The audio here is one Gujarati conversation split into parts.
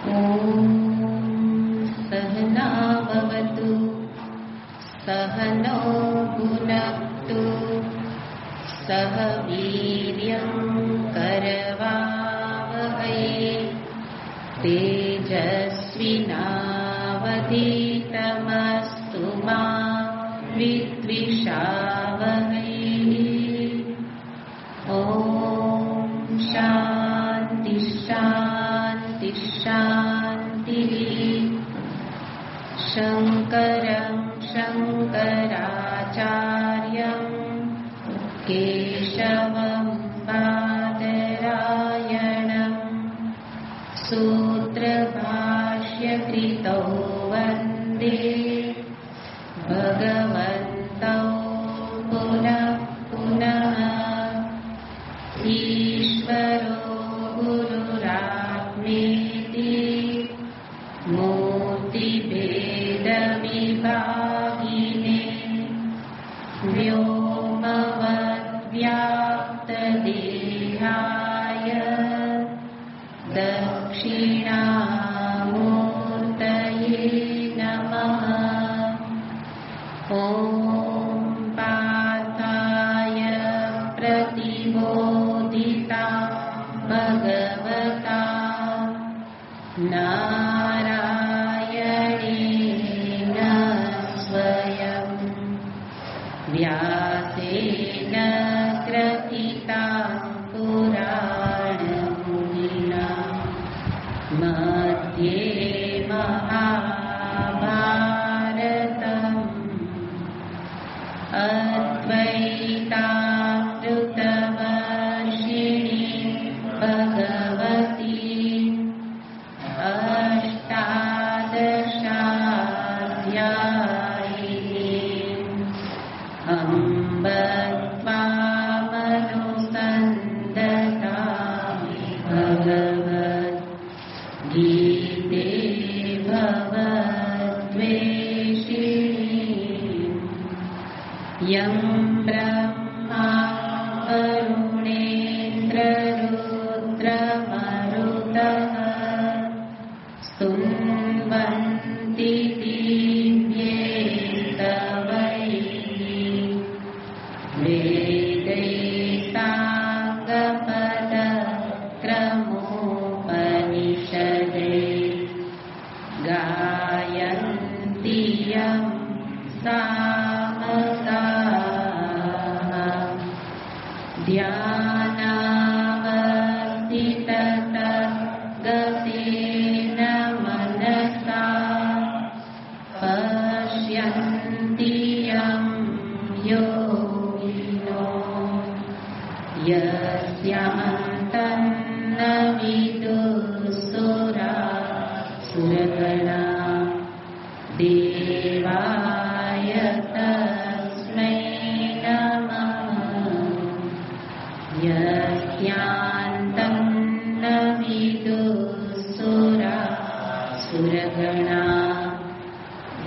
ॐ सहना भवतु सहनौ भुनक्तु सह वीर्यं करवावहै तेजस्विनावधीतमस्तु मा विद्विषावहै। ॐ शान्ति शान्ति शान्तिः। शङ्करं शङ्कराचार्यं केशवं बादरायणं सूत्रभाष्यकृतौ वन्दे भगवन्तौ पुनः पुनः। ईश्वरो गुरुरात्मेति मूर्तिभेदविभागिने व्योमवद्व्याप्तदेहाय दक्षिणामूर्तये नमः। ॐ पार्थाय प्रतिबोधिता भगवता नारायणेन स्वयं व्यासेन ग्रथिता पुराणमुनिना मध्ये महाभारतम् अद्वैतामृतवर्षिणी भगवती अष्टादशाध्यायिनी अम्ब त्वामनुसन्दधामि भगवद्गीते भवद्वेषिणी। यं ब्रह्मा वरुणेन्द्ररुद्रमरुतः स्तुवन्ति दिव्यैस्तवैः वेदैस्ताङ्गपदक्रमोपनिषदैः गायन्ति यं सामगाः। ध्यानावर्तितगतेन मनसा पश्यन्ति यं योगिनो यस्यान्तं न विदुः देवाय तस्मै नमः। यस्यान्तं न विदुः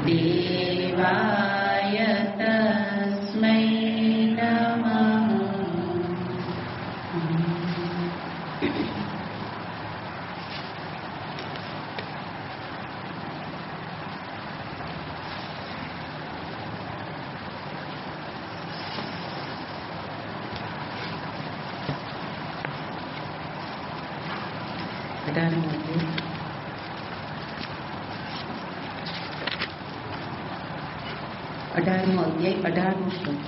देवाय तस्मै नमः। અઢારમો અધ્યાય 18મો શ્લોક.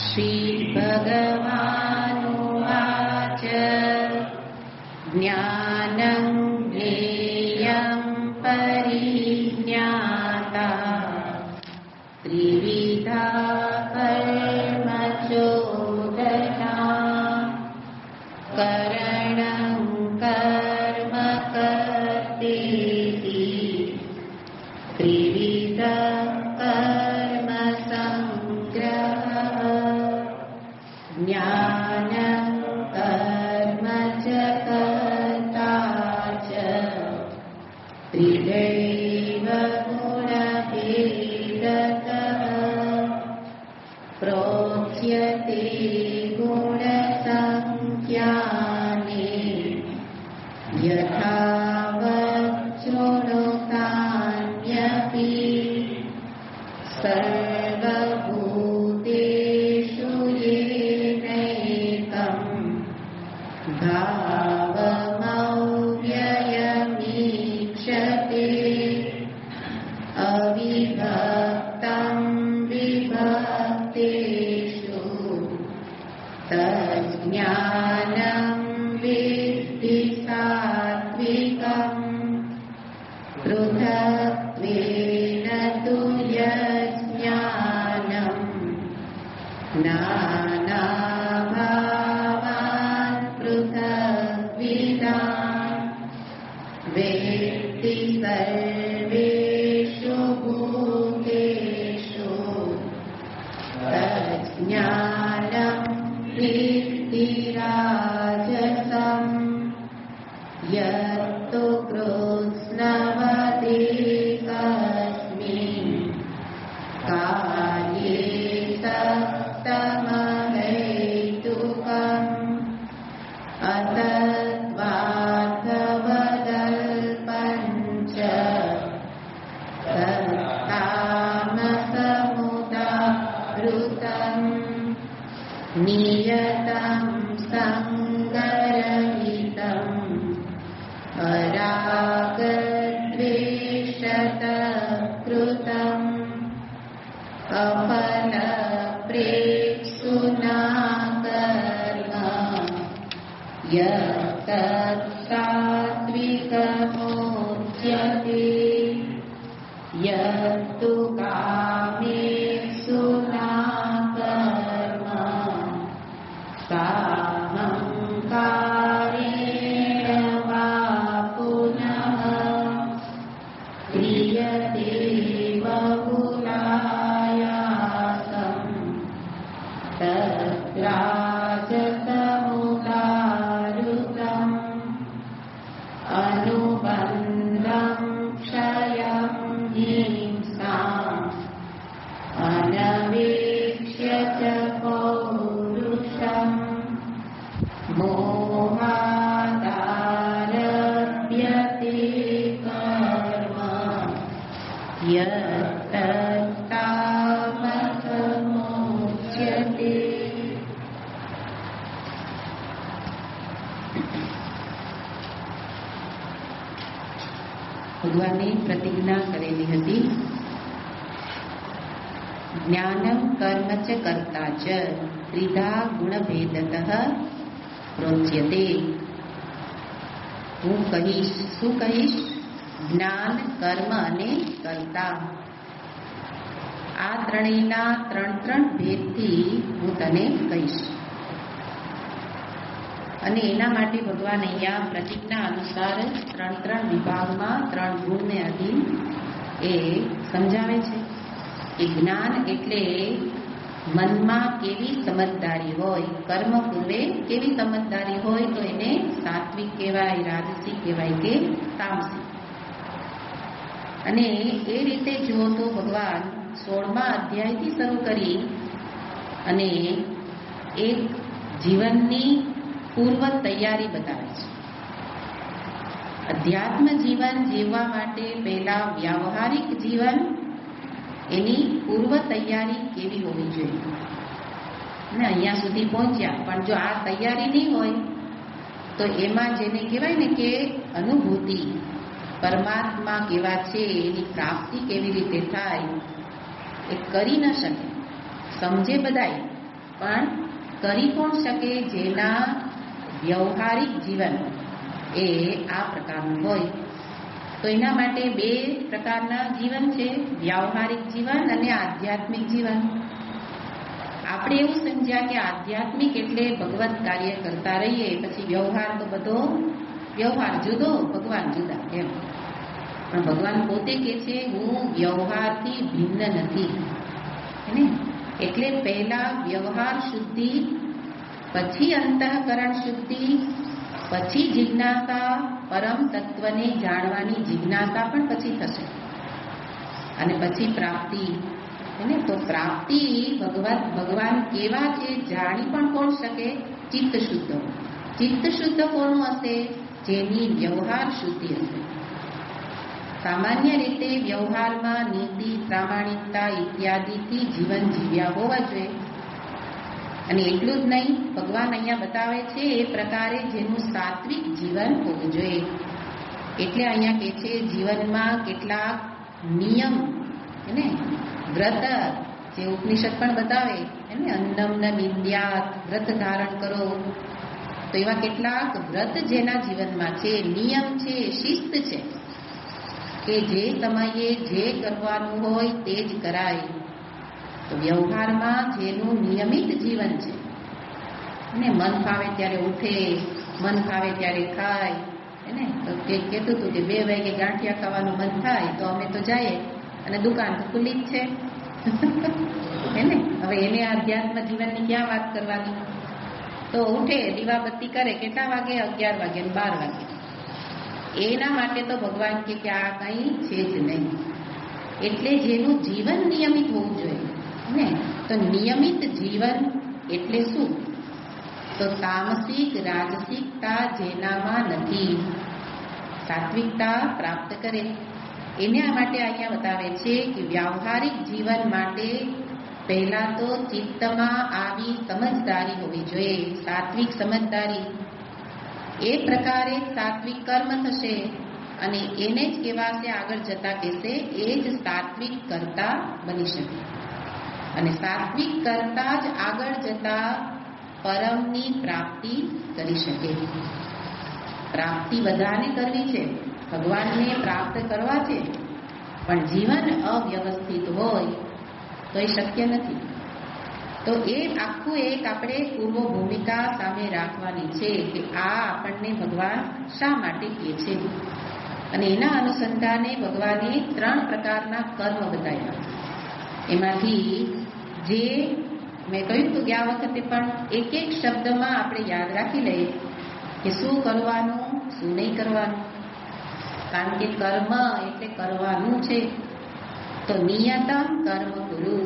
શ્રી ભગવાનુવાચ જ્ઞાનં જ્ઞેયં પરિજ્ઞાતા ત્રિવિધા કર્મ ચોદના કरणं કર્મ કર્તેતિ ત્રિવિધ કર્મ સંગ્રહ જ્ઞાનં કર્મ ચ કર્તા ચ ત્રિદૈવ ગુણભેદતઃ પ્રોચ્યતે ગુણસંખ્યાને तज्ज्ञानं विद्धि सात्विकम् पृथक्त्वेन तु यज्ज्ञानम् नानाभावान् पृथग्विदान् वेत्ति सर्वेषु भूतेषु तज्ज्ञानं विद्धि राजसम् यत्तु कृत्स्नवदेकस्मिन् कार्ये सक्तमहैतुकम् अतत्त्वार्थवदल्पञ्च तत्तामसमुदाहृतम् नियतं सङ्गरहितम् अरागद्वेषतः कृतम् अफलप्रेप्सुना कर्म यत्तत्सात्विकमुच्यते यत्तु कामेप्सुना कर्म साहंकारेण वा पुनः क्रियते बहुलायासम् तद्राजसमुदाहृतम् अनुबन्धं क्षयं हिंसाम् अनवेक्ष्य च पौरुषम् मोहादारभ्यते कर्म यत्तत्तामसमुच्यते। ભગવાને પ્રતિજ્ઞા કરેલી હતી, જ્ઞાનમ કર્મ ચ કર્તા ચ ત્રિધા ગુણભેદતઃ પ્રોચ્યતે. હું કહીશ, શું કહીશ? જ્ઞાન, કર્મ અને કર્તા, આ ત્રણેયના ત્રણ ભેદથી હું તને કહીશ. અને એના માટે ભગવાન અહીંયા પ્રતિજ્ઞા અનુસાર ત્રણ વિભાગમાં 3 ગુણને અધીન એ સમજાવે છે કે જ્ઞાન એટલે મનમાં કેવી સમજદારી હોય, કર્મ પૂર્વે કેવી સમજદારી હોય તો એને સાત્વિક કહેવાય, રાજસિક કહેવાય કે તામસિક. અને એ રીતે જુઓ તો ભગવાન 16મા અધ્યાયથી શરૂ કરી અને એક જીવનની પૂર્વ તૈયારી બતાવે છે. અધ્યાત્મ જીવન જીવવા માટે પહેલા વ્યાવહારિક જીવન એની પૂર્વ તૈયારી કેવી હોવી જોઈએ. ને અહીંયા સુધી પહોંચ્યા, પણ જો આ તૈયારી નહીં હોય તો એમાં જેને કહેવાય ને કે અનુભૂતિ, પરમાત્મા કેવા છે એની પ્રાપ્તિ કેવી રીતે થાય એ કરી ન શકે. સમજે બધાય, પણ કરી કોણ શકે? જેના વ્યવહારિક જીવન એ આ પ્રકારનું હોય. તો એના માટે 2 પ્રકારના જીવન છે, વ્યવહારિક જીવન અને આધ્યાત્મિક જીવન. આપણે એવું સમજ્યા કે આધ્યાત્મિક એટલે ભગવત કાર્ય કરતા રહીએ, પછી વ્યવહાર તો બધો વ્યવહાર જુદો, ભગવાન જુદા એમ. પણ ભગવાન પોતે કહે છે હું વ્યવહારથી ભિન્ન નથી. એટલે પહેલા વ્યવહાર શુદ્ધિ, પછી અંતઃકરણ શુદ્ધિ, પછી જિજ્ઞાસા, પરમ તત્વને જાણવાની જિજ્ઞાસા પણ પછી થશે, અને પછી પ્રાપ્તિ. તો પ્રાપ્તિ ભગવાન કેવા છે જાણી પણ કોણ શકે? ચિત્ત શુદ્ધ. ચિત્ત શુદ્ધ કોનું હશે? જેની વ્યવહાર શુદ્ધિ હશે. સામાન્ય રીતે વ્યવહારમાં નીતિ, પ્રામાણિકતા ઇત્યાદિથી જીવન જીવ્યા હોવા જોઈએ. અને એટલું જ નહીં, ભગવાન અહીંયા બતાવે છે એ પ્રકારે જેનું સાત્વિક જીવન હોવું જોઈએ. એટલે અહીંયા કહે છે જીવનમાં કેટલાક નિયમ, વ્રત જે ઉપનિષદ પણ બતાવે એને અન્નમ ન નિંદ્યાત, વ્રત ધારણ કરો. તો એવા કેટલાક વ્રત જેના જીવનમાં છે, નિયમ છે, શિસ્ત છે કે જે સમયે જે કરવાનું હોય તે જ કરાય. તો વ્યવહારમાં જેનું નિયમિત જીવન છે ને મન ફાવે ત્યારે ઉઠે, મન ફાવે ત્યારે ખાય. એને તો કહેતું હતું કે 2 વાગે ગાંઠિયા ખાવાનું મન થાય તો અમે તો જઈએ અને દુકાન તો ખુલ્લી જ છે. એને હવે એને આધ્યાત્મ જીવનની ક્યાં વાત કરવાની? તો ઉઠે, દીવાબત્તી કરે, કેટલા વાગે? 11 વાગે ને 12 વાગે. એના માટે તો ભગવાન કે આ કંઈ છે જ નહીં. એટલે જેનું જીવન નિયમિત હોવું જોઈએ ને. તો નિયમિત જીવન એટલે શું? તો તામસિક રાજસિકતા જેનામાં નથી, સાત્વિકતા પ્રાપ્ત કરે. એના માટે અહીંયા બતાવે છે કે વ્યાવહારિક જીવન માટે પહેલા તો ચિત્તમાં આવી સમજદારી હોવી જોઈએ, સાત્વિક સમજદારી. એ પ્રકારે સાત્વિક કર્મ થશે અને એને જ કહેવાશે આગળ જતા કહેશે એ જ સાત્વિક કર્તા બની શકે. અને સાત્વિક કરતા જ આગળ જતા પરમની પ્રાપ્તિ કરી શકે. પ્રાપ્તિ બધાને કરવી છે, ભગવાનને પ્રાપ્ત કરવા છે, પણ જીવન અવ્યવસ્થિત હોય તો એ શક્ય નથી. તો એ આખું એક આપણે પૂર્વ ભૂમિકા સામે રાખવાની છે કે આ આપણને ભગવાન શા માટે કહે છે. અને એના અનુસંધાને ભગવાને 3 પ્રકારના કર્મ બતાવ્યા. એમાંથી જે મેં કહ્યું હતું ગયા વખતે પણ એક શબ્દમાં આપણે યાદ રાખી લઈએ કે શું કરવાનું, શું નહીં કરવાનું. કારણ કે કર્મ એટલે કરવાનું છે. તો નિયતમ કર્મ કુરુ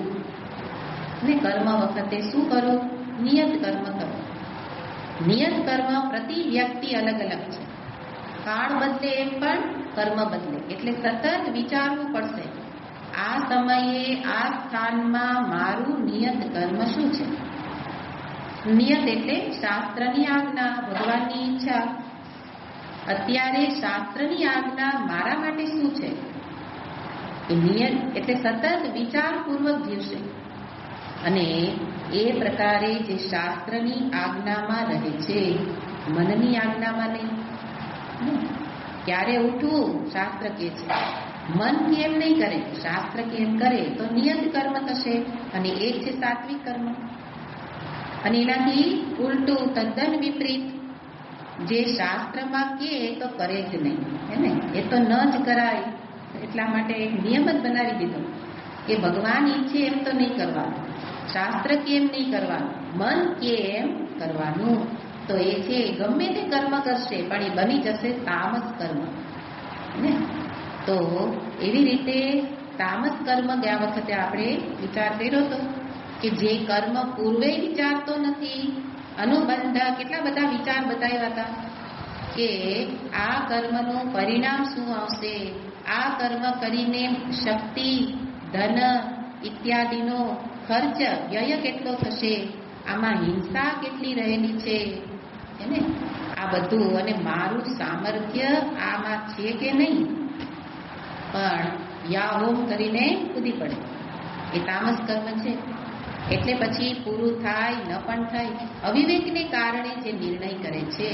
ને કર્મ વખતે શું કરો? નિયત કર્મ કરો. નિયત કર્મ પ્રતિ વ્યક્તિ અલગ અલગ છે. કાળ બદલે એમ પણ કર્મ બદલે. એટલે સતત વિચારવું પડશે આ સમયે આ સ્થાનમાં મારું નિયત કર્મ શું છે. નિયત એટલે શાસ્ત્રની આજ્ઞા, ભગવાનની ઈચ્છા. અત્યારે શાસ્ત્રની આજ્ઞા મારા માટે શું છે? એ નિયત એટલે સતત વિચારપૂર્વક જીવશે અને એ પ્રકારે જે શાસ્ત્રની આજ્ઞામાં રહે છે, મનની આજ્ઞામાં નહીં. ક્યારે ઉઠવું શાસ્ત્ર કહે છે, મન કેમ નહીં કરે? શાસ્ત્ર કેમ કરે તો નિયત કર્મ થશે અને એ છે સાત્વિક કર્મ. અને એનાથી ઉલટું તદ્દન વિપરીત જે શાસ્ત્રમાં કહે તો કરે જ નહીં, હે ને, એ તો ન જ કરાય. એટલા માટે એક નિયમ જ બનાવી દીધો કે ભગવાન ઈચ્છે એમ તો નહીં કરવાનું, શાસ્ત્ર કેમ નહીં કરવાનું, મન કેમ કરવાનું. તો એ છે ગમે તે કર્મ કરશે પણ એ બની જશે તામસ કર્મ ને. તો એવી રીતે તામસ કર્મ ગયા વખતે આપણે વિચાર કર્યો હતો કે જે કર્મ પૂર્વે વિચારતો નથી, અનુબંધ કેટલા બધા વિચાર બતાવ્યા હતા કે આ કર્મનું પરિણામ શું આવશે, આ કર્મ કરીને શક્તિ, ધન ઇત્યાદિનો ખર્ચ, વ્યય કેટલો થશે, આમાં હિંસા કેટલી રહેલી છે એને આ બધું, અને મારું સામર્થ્ય આમાં છે કે નહીં. પણ યા હોમ કરીને કૂદી પડે એ તામસ કર્મ છે. એટલે પછી પૂરું થાય ન પણ થાય. અવિવેકને કારણે જે નિર્ણય કરે છે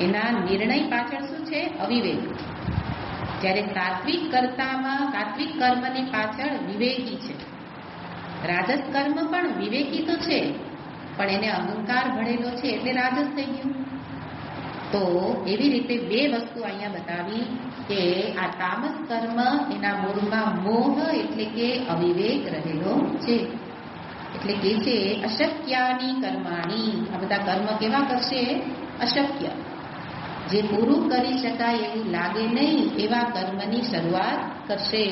એના નિર્ણય પાછળ શું છે? અવિવેક. જ્યારે સાત્વિક કર્મની પાછળ વિવેકી છે. રાજસ કર્મ પણ વિવેકી તો છે પણ એને અહંકાર ભળેલો છે એટલે રાજસ થઈ ગયું. તો એવી રીતે 2 વસ્તુ અહીંયા બતાવી કે આ તામસ કર્મ એના મૂળમાં મોહ એટલે કે અવિવેક રહેલો છે. એટલે કે છે અશક્યાની કર્માણી. આ બધા કર્મ કેવા કરશે? અશક્ય, જે પૂરું કરી શકાય એવું લાગે નહીં એવા કર્મની શરૂઆત કરશે.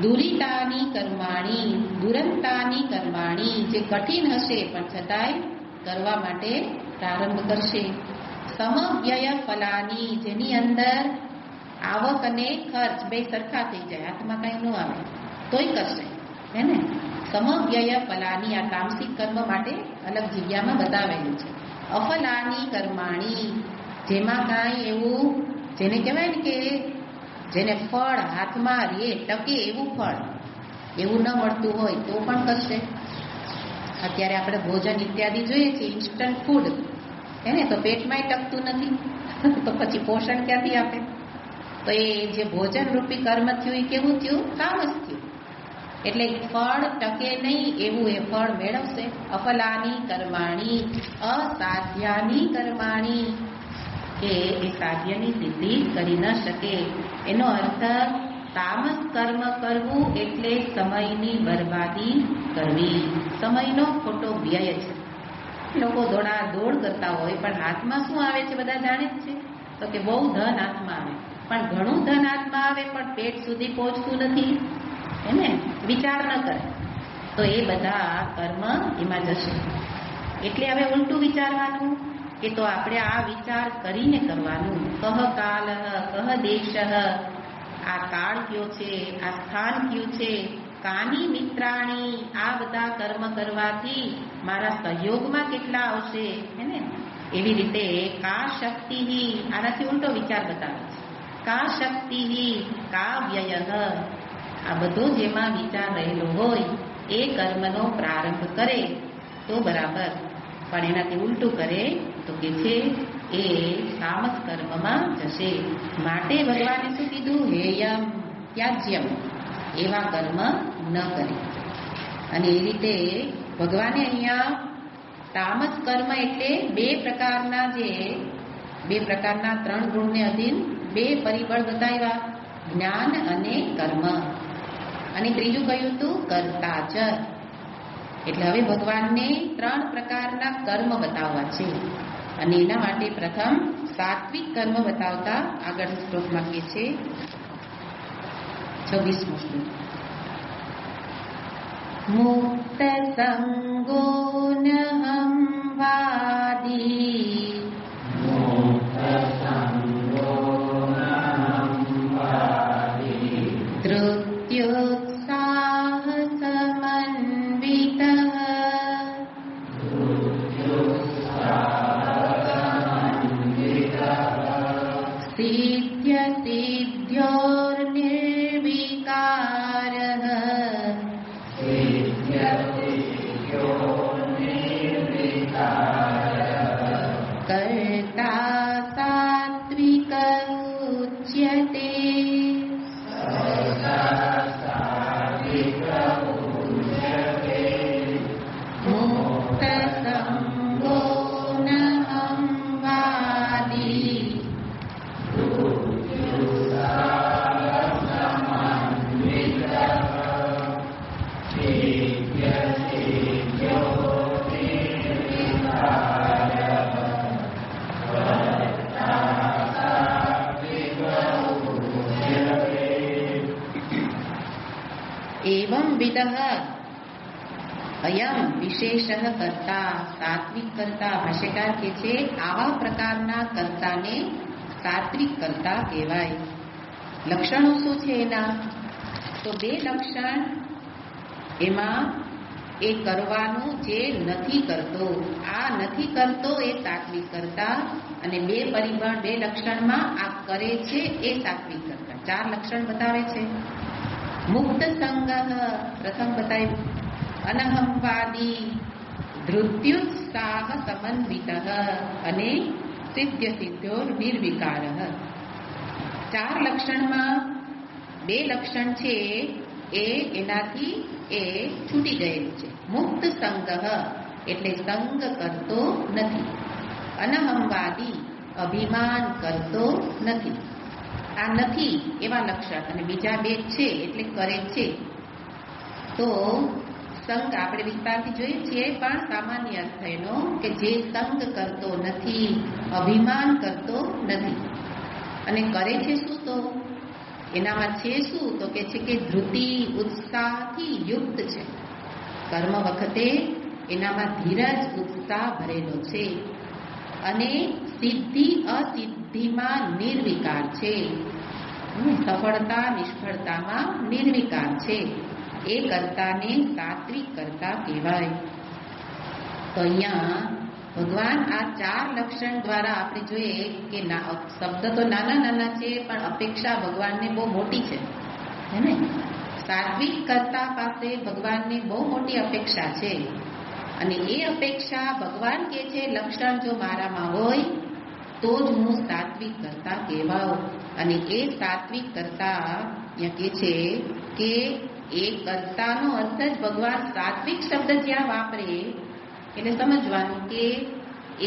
દુરિતાની કર્માણી, દુરંતાની કર્માણી, જે કઠિન હશે પણ છતાંય કરવા માટે પ્રારંભ કરશે. સમવ્યય ફલાની, જેની અંદર આવક અને ખર્ચ 2 સરખા થઈ જાય, હાથમાં કઈ ન આવે તોય કરશે, હે ને. સમવ્યય ફલાની આ તામસિક કર્મ માટે અલગ જગ્યામાં બતાવેલું છે. અફલાની કર્માણી, જેમાં કાંઈ એવું જેને કહેવાય ને કે જેને ફળ હાથમાં રે ટકે એવું ફળ, એવું ન મળતું હોય તો પણ કરશે. અત્યારે આપણે ભોજન ઇત્યાદિ જોઈએ છીએ, ઇન્સ્ટન્ટ ફૂડ એને તો પેટમાંય ટકતું નથી તો પછી પોષણ ક્યાંથી આપે? તો એ જે ભોજન રૂપી કર્મ થયું એ કેવું થયું? તામસ થયું. એટલે ફળ ટકે નહીં એવું એ ફળ મેળવશે. અફલાની કર્માણી અસાધ્યાની કર્માણી, કે એ સાધ્યની સિદ્ધિ કરી ન શકે. એનો અર્થ તામસ કર્મ કરવું એટલે સમયની બરબાદી કરવી, સમયનો ખોટો વ્યય છે. લોકો દોડ કરતા હોય પણ હાથમાં શું આવે છે બધા જાણે જ છે, તો કે બહુ ધન હાથમાં આવે, પણ ઘણું ધન હાથમાં આવે પણ પેટ સુધી પહોંચતું નથી, એને વિચાર ન કરે તો એ બધા કર્મ એમાં જશે. એટલે હવે ઉલટું વિચારવાનું કે તો આપણે આ વિચાર કરીને કરવાનું. કહ કાલ કહ દેશ, આ કાળ કયો છે, આ સ્થાન કયું છે, કાની મિત્રાણી, આ બધા કર્મ કરવાથી મારા સહયોગમાં કેટલા આવશે, હેને? એવી રીતે કા શક્તિ, આનાથી ઉલટો વિચાર બતાવે છે. કા શક્તિ કા વ્યય, આ બધો જેમાં વિચાર રહેલો હોય એ કર્મનો પ્રારંભ કરે તો બરાબર, પણ એનાથી ઉલટું કરે તો કે છે એ તામસ કર્મમાં જશે. માટે ભગવાને શું કીધું? હેયમ ત્યાજ્યમ, એવા કર્મ ન કરે. અને એ રીતે ભગવાને અહીંયા તામસ કર્મ એટલે બે પ્રકારના 3 ગુણને અધીન 2 પરિબળ બતાવ્યા, જ્ઞાન અને કર્મ. અને ત્રીજું કહ્યું હતું કર્તાચ. એટલે હવે ભગવાનને 3 પ્રકારના કર્મ બતાવવા છે. અને એના માટે પ્રથમ સાત્વિક કર્મ બતાવતા આગળ શ્લોકમાં કહે છે 26મો શ્લોક, મુક્ત સંગો નહં વાદી ધૃત્યુત્સાહ સમન્વિતઃ સિદ્ધ્ય સિદ્ધ્યોર્નિર્વિકારઃ કર્તા સાત્વિક ઉચ્યતે. મુક્ત સંગો નહં વાદી एवं विदः अयम विशेष कर्ता सात्विक कर्ता. ભાષ્યકાર કહે છે આવા પ્રકારના કર્તાને સાત્વિક કર્તા કહેવાય. લક્ષણો શું છે એના? તો 2 લક્ષણ એમાં, એ કરવાનું જે નથી કરતો, આ નથી કરતો એ સાત્વિક કર્તા, અને 2 પરિબળ 2 લક્ષણમાં આ કરે છે એ સાત્વિક કર્તા. 4 લક્ષણ બતાવે છે. મુક્ત સંગ પ્રથમ બતાવ્યું, અનહંવાદી, ધૃત્યુત્સાહ સમન્વિતઃ અને સિદ્ધ સિદ્ધ્યોર નિર્વિકાર. 4 લક્ષણમાં 2 લક્ષણ છે એ એનાથી એ છૂટી ગયેલું છે. મુક્ત સંગ એટલે સંગ કરતો નથી, અનહંવાદી અભિમાન કરતો નથી. આ નથી એવા લક્ષણ, અને બીજા 2 છે એટલે કરે છે. તો સંગ આપણે વિસ્તારથી જોઈએ છીએ, પણ સામાન્ય અર્થ એનો કે જે સંગ કરતો નથી, અભિમાન કરતો નથી. અને કરે છે શું? તો એનામાં છે શું? તો કે છે કે ધૃતિ ઉત્સાહથી યુક્ત છે. કર્મ વખતે એનામાં ધીરજ ઉત્સાહ ભરેલો છે, અને સિદ્ધિ અસિદ્ધિમાં નિર્વિકાર છે, સફળતા નિષ્ફળતામાં નિર્વિકાર છે. એ કર્તાને સાત્વિક કર્તા કહેવાય. તો અહીંયા ભગવાન આ 4 લક્ષણ દ્વારા આપણે જોઈએ કે શબ્દ તો નાના નાના છે, પણ અપેક્ષા ભગવાનને બહુ મોટી છે, હે ને? સાત્વિક કર્તા પાસે ભગવાનને બહુ મોટી અપેક્ષા છે અને એ અપેક્ષા ભગવાન કે છે લક્ષણ જો મારામાં હોય તો જ હું સાત્વિક કર્તા કહેવાઉં. અને એ સાત્વિક કર્તા અહીંયા કે છે કે એ કર્તાનો અર્થ જ ભગવાન સાત્વિક શબ્દ જ્યાં વાપરે એટલે સમજવાનું કે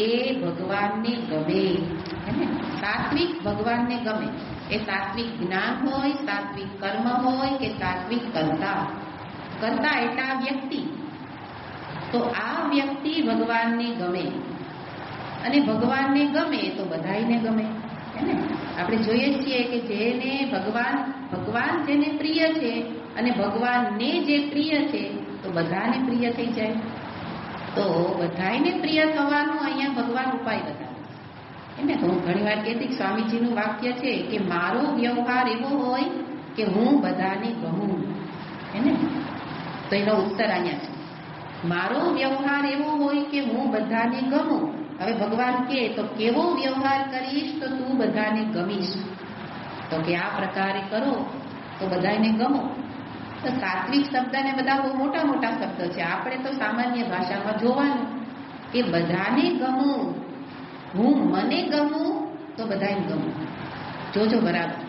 એ ભગવાનને ગમે. સાત્વિક ભગવાનને ગમે. એ સાત્વિક જ્ઞાન હોય, સાત્વિક કર્મ હોય કે સાત્વિક કર્તા. કર્તા એટલે આ વ્યક્તિ. તો આ વ્યક્તિ ભગવાનને ગમે અને ભગવાનને ગમે તો બધાયને ગમે. આપણે જોઈએ છીએ કે જેને ભગવાન જેને પ્રિય છે અને ભગવાનને જે પ્રિય છે તો બધાને પ્રિય થઈ જાય. તો બધાયને પ્રિય થવાનું અહીંયા ભગવાન ઉપાય બતાવે. હું ઘણી વાર કહેતી સ્વામીજીનું વાક્ય છે કે મારો વ્યવહાર એવો હોય કે હું બધાને ગમું. તો એનો ઉત્તર અહીંયા છે, મારો વ્યવહાર એવો હોય કે હું બધાને ગમું. હવે ભગવાન કહે તો કેવો વ્યવહાર કરીશ તો તું બધાને ગમીશ? તો કે આ પ્રકારે કરો તો બધાને ગમો. તો સાત્વિક શબ્દને બધા બહુ મોટા મોટા શબ્દ છે. આપણે તો સામાન્ય ભાષામાં જોવાનું કે બધાને ગમું, હું મને ગમું તો બધાને ગમું. જોજો બરાબર,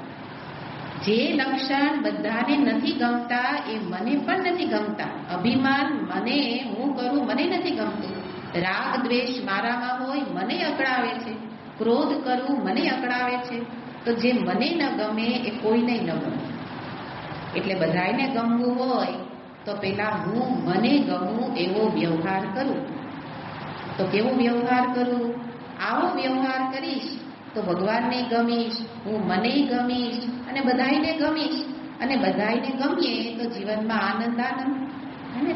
જે લક્ષણ બધાને નથી ગમતા એ મને પણ નથી ગમતા. અભિમાન મને હું કરું મને નથી ગમતું. રાગ દ્વેષ મારામાં હોય મને અકળાવે છે. ક્રોધ કરવું મને અકળાવે છે. તો જે મને ન ગમે એ કોઈને ન ગમે. એટલે બધાને ગમવું હોય તો પેલા હું મને ગમું એવો વ્યવહાર કરું. તો કેવો વ્યવહાર કરું? આવો વ્યવહાર કરીશ તો ભગવાનને ગમીશ, હું મને ગમીશ અને બધાને ગમીશ. અને બધાને ગમીએ તો જીવનમાં આનંદ.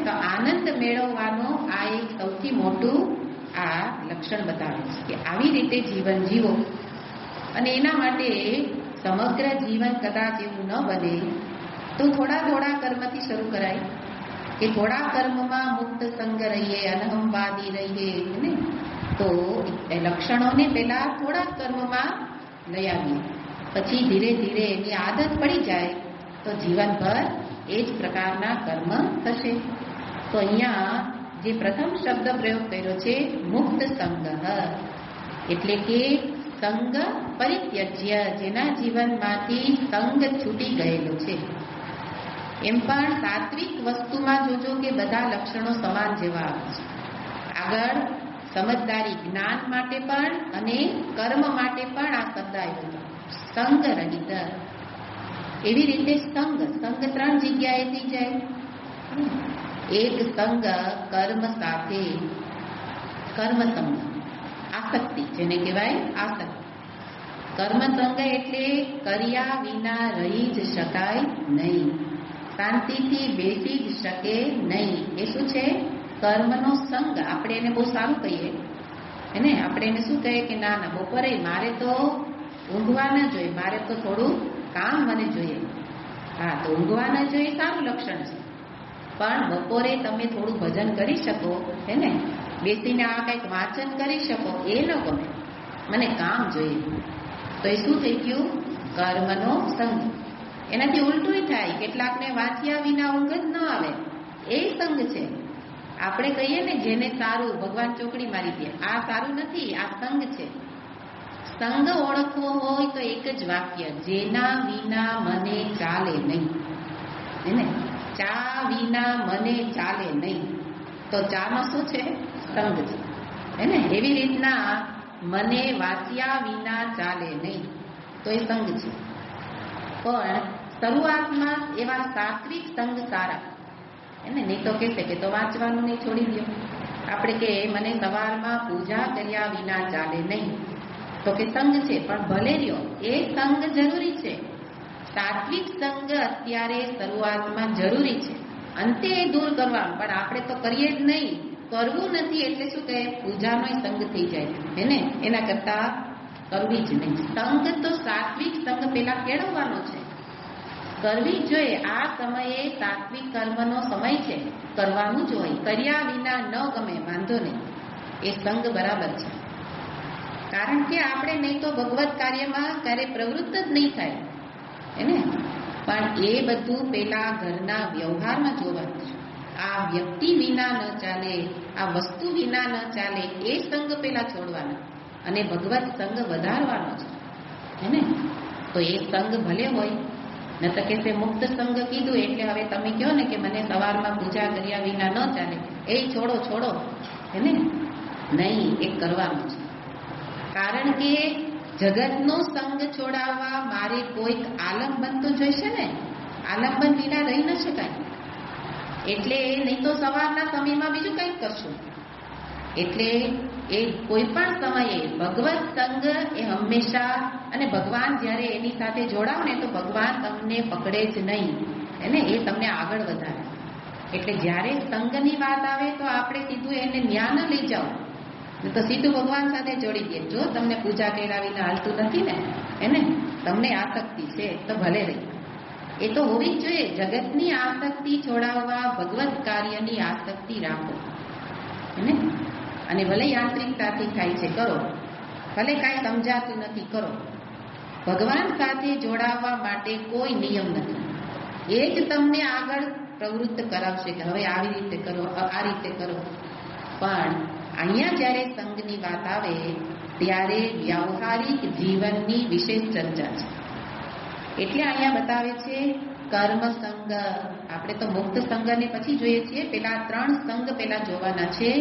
તો આનંદ મેળવવાનો આ એક સૌથી મોટું આ લક્ષણ બતાવે છે કે આવી રીતે જીવન જીવો. અને એના માટે સમગ્ર જીવન કદાચ એવું ન બને તો થોડા થોડા કર્મથી શરૂ કરાય કે થોડા કર્મમાં મુક્ત સંગ રહીએ, અનહમવાદી રહીએ. તો એ લક્ષણોને પહેલા થોડા કર્મમાં લઈ આવીએ, પછી ધીરે ધીરે એની આદત પડી જાય તો જીવનભર એ જ પ્રકારના કર્મ થશે. તો અહીંયા જે પ્રથમ શબ્દ પ્રયોગ કર્યો છે મુક્ત સંગ, એટલે કે સંગ પરિત્યજ્ય, જેના જીવનમાંથી સંગ છૂટી ગયેલો છે. એમ પણ સાત્વિક વસ્તુમાં જોજો કે બધા લક્ષણો સમાન જેવા આવે છે. આગળ સમજદારી જ્ઞાન માટે પણ અને કર્મ માટે પણ આ શબ્દ આવ્યો, સંગ રહિત. એવી રીતે સંગ ત્રણ જગ્યાએ થઈ જાય. એક સંગ કર્મ સાથે, કર્મ સંગ, આસક્તિ જેને કહેવાય આસક્તિ. કર્મ સંગ એટલે કર્યા વિના રહી જ શકાય નહીં, શાંતિથી બેસી જ શકે નહીં. એ શું છે? કર્મનો સંગ. આપણે એને બહુ સારું કહીએ આપણે એને શું કહીએ કે ના બપોરે મારે તો ઊંઘવા ન જોઈએ, મારે તો થોડું કામ મને જોઈએ. હા, તો ઊંઘવા ન જોઈએ સારું લક્ષણ છે, પણ બપોરે તમે થોડું ભજન કરી શકો, બેસીને આ કંઈક વાંચન કરી શકો, એ ન ગમે, મને કામ જોઈએ. તો એ શું થઈ ગયું? કર્મનો સંગ. એનાથી ઉલટું થાય, કેટલાકને વાંચ્યા વિના ઊંઘ જ ન આવે, એ સંગ છે. આપણે કહીએ ને જેને સારું, ભગવાન ચોકડી મારી દે, આ સારું નથી, આ સંગ છે. સંગ ઓળખવો હોય તો એક જ વાક્ય, જેના વિના મને ચાલે નહીં. ચા વિના મને ચાલે નહીં. તો ચાનો શું છે? સંગ છે. એવી રીતના મને વાંચ્યા વિના ચાલે નહીં, તો એ સંગ છે. પણ શરૂઆતમાં એવા સાત્વિક સંગ સારા. નહીં તો કહેશે કે તો વાંચવાનું નહીં, છોડી દો. આપણે કે મને સવારમાં પૂજા કર્યા વિના ચાલે નહીં, તો કે સંગ છે, પણ ભલે રહ્યો, એ સંગ જરૂરી છે. સાત્વિક સંગ અત્યારે શરૂઆતમાં જરૂરી છે, અંતે એ દૂર કરવાનું, પણ આપણે તો કરીએ જ નહીં, કરવું નથી. એટલે શું કહે? પૂજાનો સંગ થઈ જાય, એના કરતા કરવી જ નહીં. સંગ તો સાત્વિક સંગ પેલા કેળવવાનો છે, કરવી જ જોઈએ. આ સમયે સાત્વિક કર્મનો સમય છે, કરવાનું જ હોય. કર્યા વિના ન ગમે, વાંધો નહીં, એ સંગ બરાબર છે. કારણ કે આપણે નહીં તો ભગવત કાર્યમાં ક્યારે પ્રવૃત્ત જ નહીં થાય. પણ એ બધું પેલા ઘરના વ્યવહારમાં જોવાનું છે. આ વ્યક્તિ વિના ન ચાલે, આ વસ્તુ વિના ન ચાલે, એ સંગ પેલા છોડવાના અને ભગવત સંગ વધારવાનો છે, હે ને? તો એ સંગ ભલે હોય, ન તો કે મુક્ત સંગ કીધું એટલે હવે તમે કહો ને કે મને સવારમાં પૂજા કર્યા વિના ન ચાલે, એ છોડો છોડો, હે ને? નહીં, એ કરવાનું છે. કારણ કે જગતનો સંગ છોડાવવા મારે કોઈક આલંબન તો જોઈશે ને. આલંબન વિના રહી ન શકાય. એટલે નહીં તો સવારના સમયમાં બીજું કંઈક કરશું. એટલે એ કોઈ પણ સમયે ભગવત સંગ એ હંમેશા, અને ભગવાન જ્યારે એની સાથે જોડાવ ને તો ભગવાન તમને પકડે જ નહીં, એને એ તમને આગળ વધારે. એટલે જ્યારે સંગની વાત આવે તો આપણે સીધું એને ન્યા ન લઈ જાઓ, તો સીધું ભગવાન સાથે જોડી દે. જો તમને પૂજા કર્યા વિના હાલતું નથી ને, એને તમને આસક્તિ છે તો ભલે રહી, એ તો હોવી જ જોઈએ. જગતની આસક્તિ છોડાવવા ભગવત કાર્યની આસક્તિ રાખો, એને. અને ભલે યાંત્રિકતાથી થાય છે કરો, ભલે કાંઈ સમજાતું નથી કરો. ભગવાન સાથે જોડાવવા માટે કોઈ નિયમ નથી. એ જ તમને આગળ પ્રવૃત્ત કરાવશે કે હવે આવી રીતે કરો, આ રીતે કરો. પણ અહીંયા જ્યારે સંઘની વાત આવે ત્યારે વ્યાવહારિક જીવનની વિશેષ ચર્ચા છે. એટલે અહીંયા બતાવે છે કર્મ સંગ. આપણે તો મુક્ત સંગને પછી જોઈએ છીએ, પેલા 3 સંગ પેલા જોવાના છે.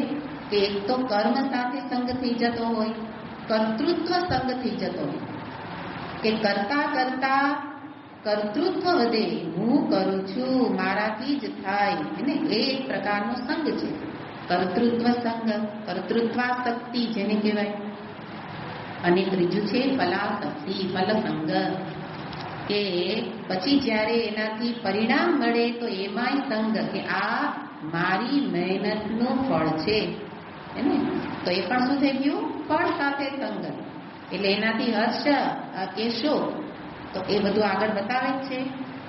કે એક તો કર્મ સાથે સંગ થઈ જતો હોય, કર્તૃત્વ સંગ થઈ જતો હોય, કે કરતા કરતા કર્તૃત્વ વધે, હું કરું છું મારાથી જ થાય, એને એ એક પ્રકારનો સંગ છે. કર્તૃત્વ સંગ, કર્તૃત્વાસક્તિ જેને કહેવાય. અને ત્રીજું છે ફલાસક્તિ, ફલસંગ, કે પછી જ્યારે એનાથી પરિણામ મળે તો એમાંય સંગ, કે આ મારી મહેનતનું ફળ છે, એને. તો એ પણ શું થઈ ગયું? ફળ સાથે સંગ. એટલે એનાથી હર્ષ કે શોક, તો એ બધું આગળ બતાવે જ છે.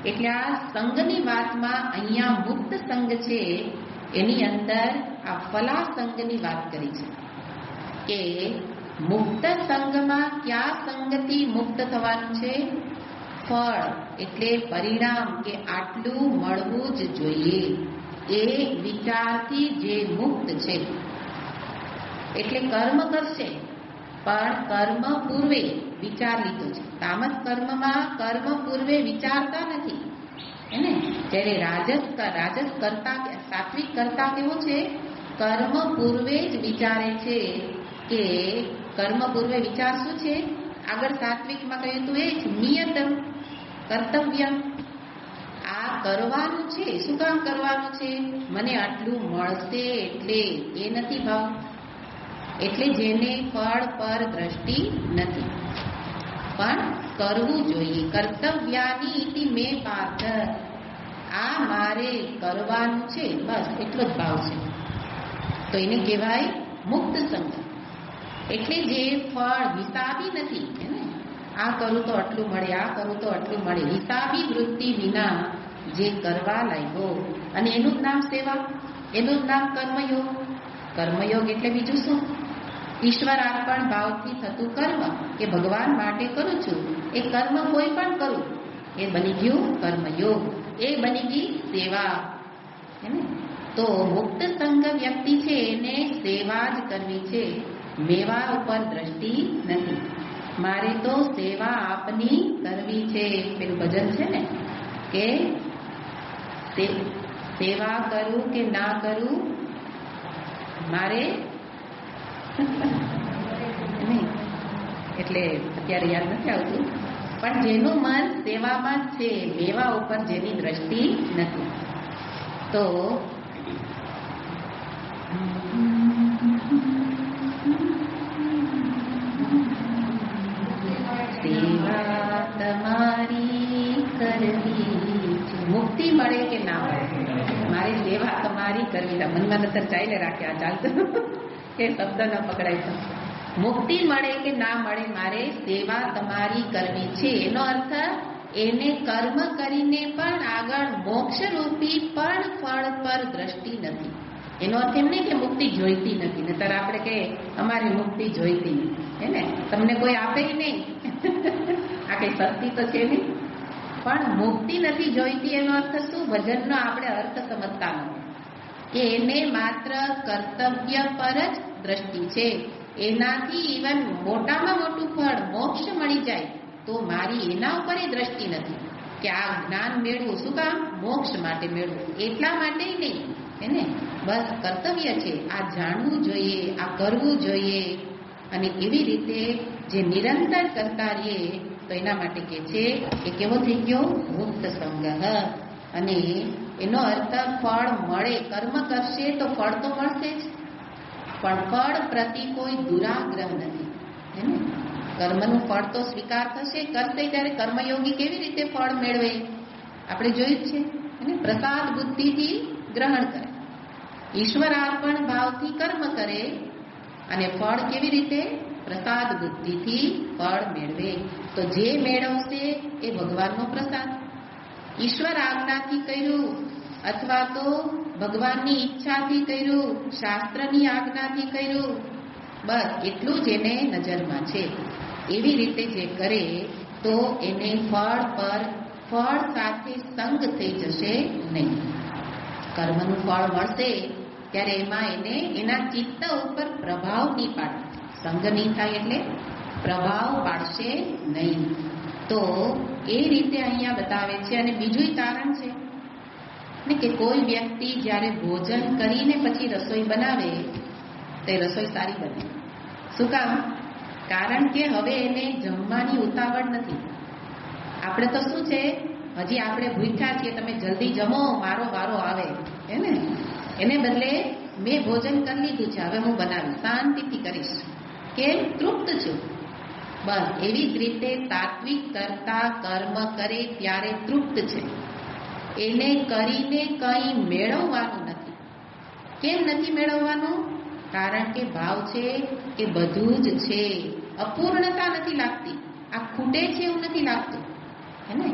એટલે આ સંગની વાતમાં અહીંયા મુક્ત સંગ છે, એની અંદર આ ફલાસંગની વાત કરી છે. કે મુક્ત સંગમાં કયા સંગથી મુક્ત થવાનું છે? ફળ, એટલે પરિણામ, કે આટલું મળવું જ જોઈએ, એ વિચારથી જે મુક્ત છે. એટલે કર્મ કરશે, પણ કર્મ પૂર્વે વિચાર લીધો છે. તામસ કર્મમાં કર્મ પૂર્વે વિચારતા નથી, એને. જ્યારે રાજસ કરતા, સાત્વિક કરતા કેવો છે? કર્મ પૂર્વે જ વિચારે છે. કે કર્મ પૂર્વે વિચાર શું છે? આગળ સાત્વિકમાં કહ્યું હતું એ જ નિયતમ કર્તવ્ય. આ કરવાનું છે. શું કામ કરવાનું છે? મને આટલું મળશે એટલે, એ નથી ભાવ. એટલે જેને ફળ પર દ્રષ્ટિ નથી, પણ કરવું જોઈએ. કર્તવ્યાની ઇતિ મે પાર્થ, આ મારે કરવાનું છે, બસ એટલો જ ભાવ છે. તો એને કહેવાય મુક્ત સંગ. એટલે જે ફળ હિસાબી નથી, આ કરું તો આટલું મળે, આ કરું તો આટલું મળે, હિસાબી વૃત્તિ વિના જે કરવા લાગ્યો, અને એનું જ નામ સેવા, એનું જ નામ કર્મયોગ. કર્મયોગ એટલે બીજું શું? ઈશ્વર અર્પણ ભાવથી થતું કર્મ, કે ભગવાન માટે કરું છું, એ કર્મ કોઈ પણ કરું, એ બની ગયું કર્મયોગ, એ બની ગઈ સેવા, હે ને. તો મુક્ત સંગ વ્યક્તિ છે એને સેવા જ કરવી છે, મેવા ઉપર દ્રષ્ટિ નથી. મારે તો સેવા આપની કરવી છે. પેલું ભજન છે ને કે સેવા કરું કે ના કરું મારે નહીં, એટલે અત્યારે યાદ નથી આવતું. પણ જેનું મન સેવામાં જ છે, મેવા ઉપર જેની દ્રષ્ટિ નથી, તો સેવા તમારી કરવી છે. મુક્તિ મળે કે ના મળે, મારી સેવા તમારી કરવી. મનમાં નતર ચાલે રાખ્યા ચાલતું કે શબ્દ ન પકડાય. તો મુક્તિ મળે કે ના મળે, મારે સેવા તમારી કરવી છે. એનો અર્થ એને કર્મ કરીને પણ આગળ મોક્ષરૂપી પણ ફળ પર દ્રષ્ટિ નથી. એનો અર્થ એમ નહીં કે મુક્તિ જોઈતી નથી. નતર આપણે કે અમારી મુક્તિ જોઈતી નથી, હે ને. તમને કોઈ આપે નહીં, આ કઈ સસ્તી તો છે નહીં. પણ મુક્તિ નથી જોઈતી એનો અર્થ શું? ભજનનો આપણે અર્થ સમજતા નથી કે એને માત્ર કર્તવ્ય પર જ દ્રષ્ટિ છે. એનાથી ઇવન મોટામાં મોટું ફળ મોક્ષ મળી જાય તો મારી એના ઉપર દ્રષ્ટિ નથી કે આ જ્ઞાન મેળવું. શું કામ? મોક્ષ માટે મેળવું, એટલા માટે નહીં. એને બસ કર્તવ્ય છે, આ જાણવું જોઈએ, આ કરવું જોઈએ. અને એવી રીતે જે નિરંતર કરતા રહીએ તો એના માટે કે છે કે કેવો થઈ ગયો? મુક્ત સંગ. અને એનો અર્થ ફળ મળે. કર્મ કરશે તો ફળ તો મળશે જ, પણ ફળ પ્રતિ કોઈ દુરાગ્રહ નથી. એને કર્મનું ફળ તો સ્વીકાર થશે, કરશે ત્યારે કર્મયોગી કેવી રીતે ફળ મેળવે? આપણે જોયું જ છે. એને પ્રસાદ બુદ્ધિથી ગ્રહણ કરે, ઈશ્વરાર્પણ ભાવથી કર્મ કરે અને ફળ કેવી રીતે? પ્રસાદ બુદ્ધિથી ફળ મેળવે. તો જે મેળવશે એ ભગવાનનો પ્રસાદ. ઈશ્વર આજ્ઞાથી કર્યું અથવા તો ભગવાનની ઈચ્છાથી કર્યું, શાસ્ત્રની આજ્ઞાથી કર્યું, બસ એટલું જ એને નજરમાં છે. એવી રીતે જે કરે તો એને ફળ સાથે સંગ થઈ જશે નહીં. કર્મનું ફળ મળશે ત્યારે એમાં એને એના ચિત્ત ઉપર પ્રભાવ નહીં પાડે. સંગ નહીં થાય એટલે પ્રભાવ પાડશે નહીં. તો એ રીતે અહીંયા બતાવે છે. અને બીજું કારણ છે ને કે કોઈ વ્યક્તિ જ્યારે ભોજન કરીને પછી રસોઈ બનાવે તે રસોઈ સારી બને. શું કામ? કારણ કે હવે એને જમવાની ઉતાવળ નથી. આપણે તો શું છે, હજી આપણે ભૂખ્યા છીએ, તમે જલ્દી જમો, મારો વારો આવે. એને બદલે મેં ભોજન કરી લીધું છે, હવે હું બનાવીશ, શાંતિથી કરીશ. કેમ? તૃપ્ત છું. બસ એવી જ રીતે સાત્વિક કરતા કર્મ કરે ત્યારે તૃપ્ત છે. એને કરીને કંઈ મેળવવાનું નથી. કેમ નથી મેળવવાનું? કારણ કે ભાવ છે કે બધું જ છે, અપૂર્ણતા નથી લાગતી, આ ખૂટે છે એવું નથી લાગતું. હે ને?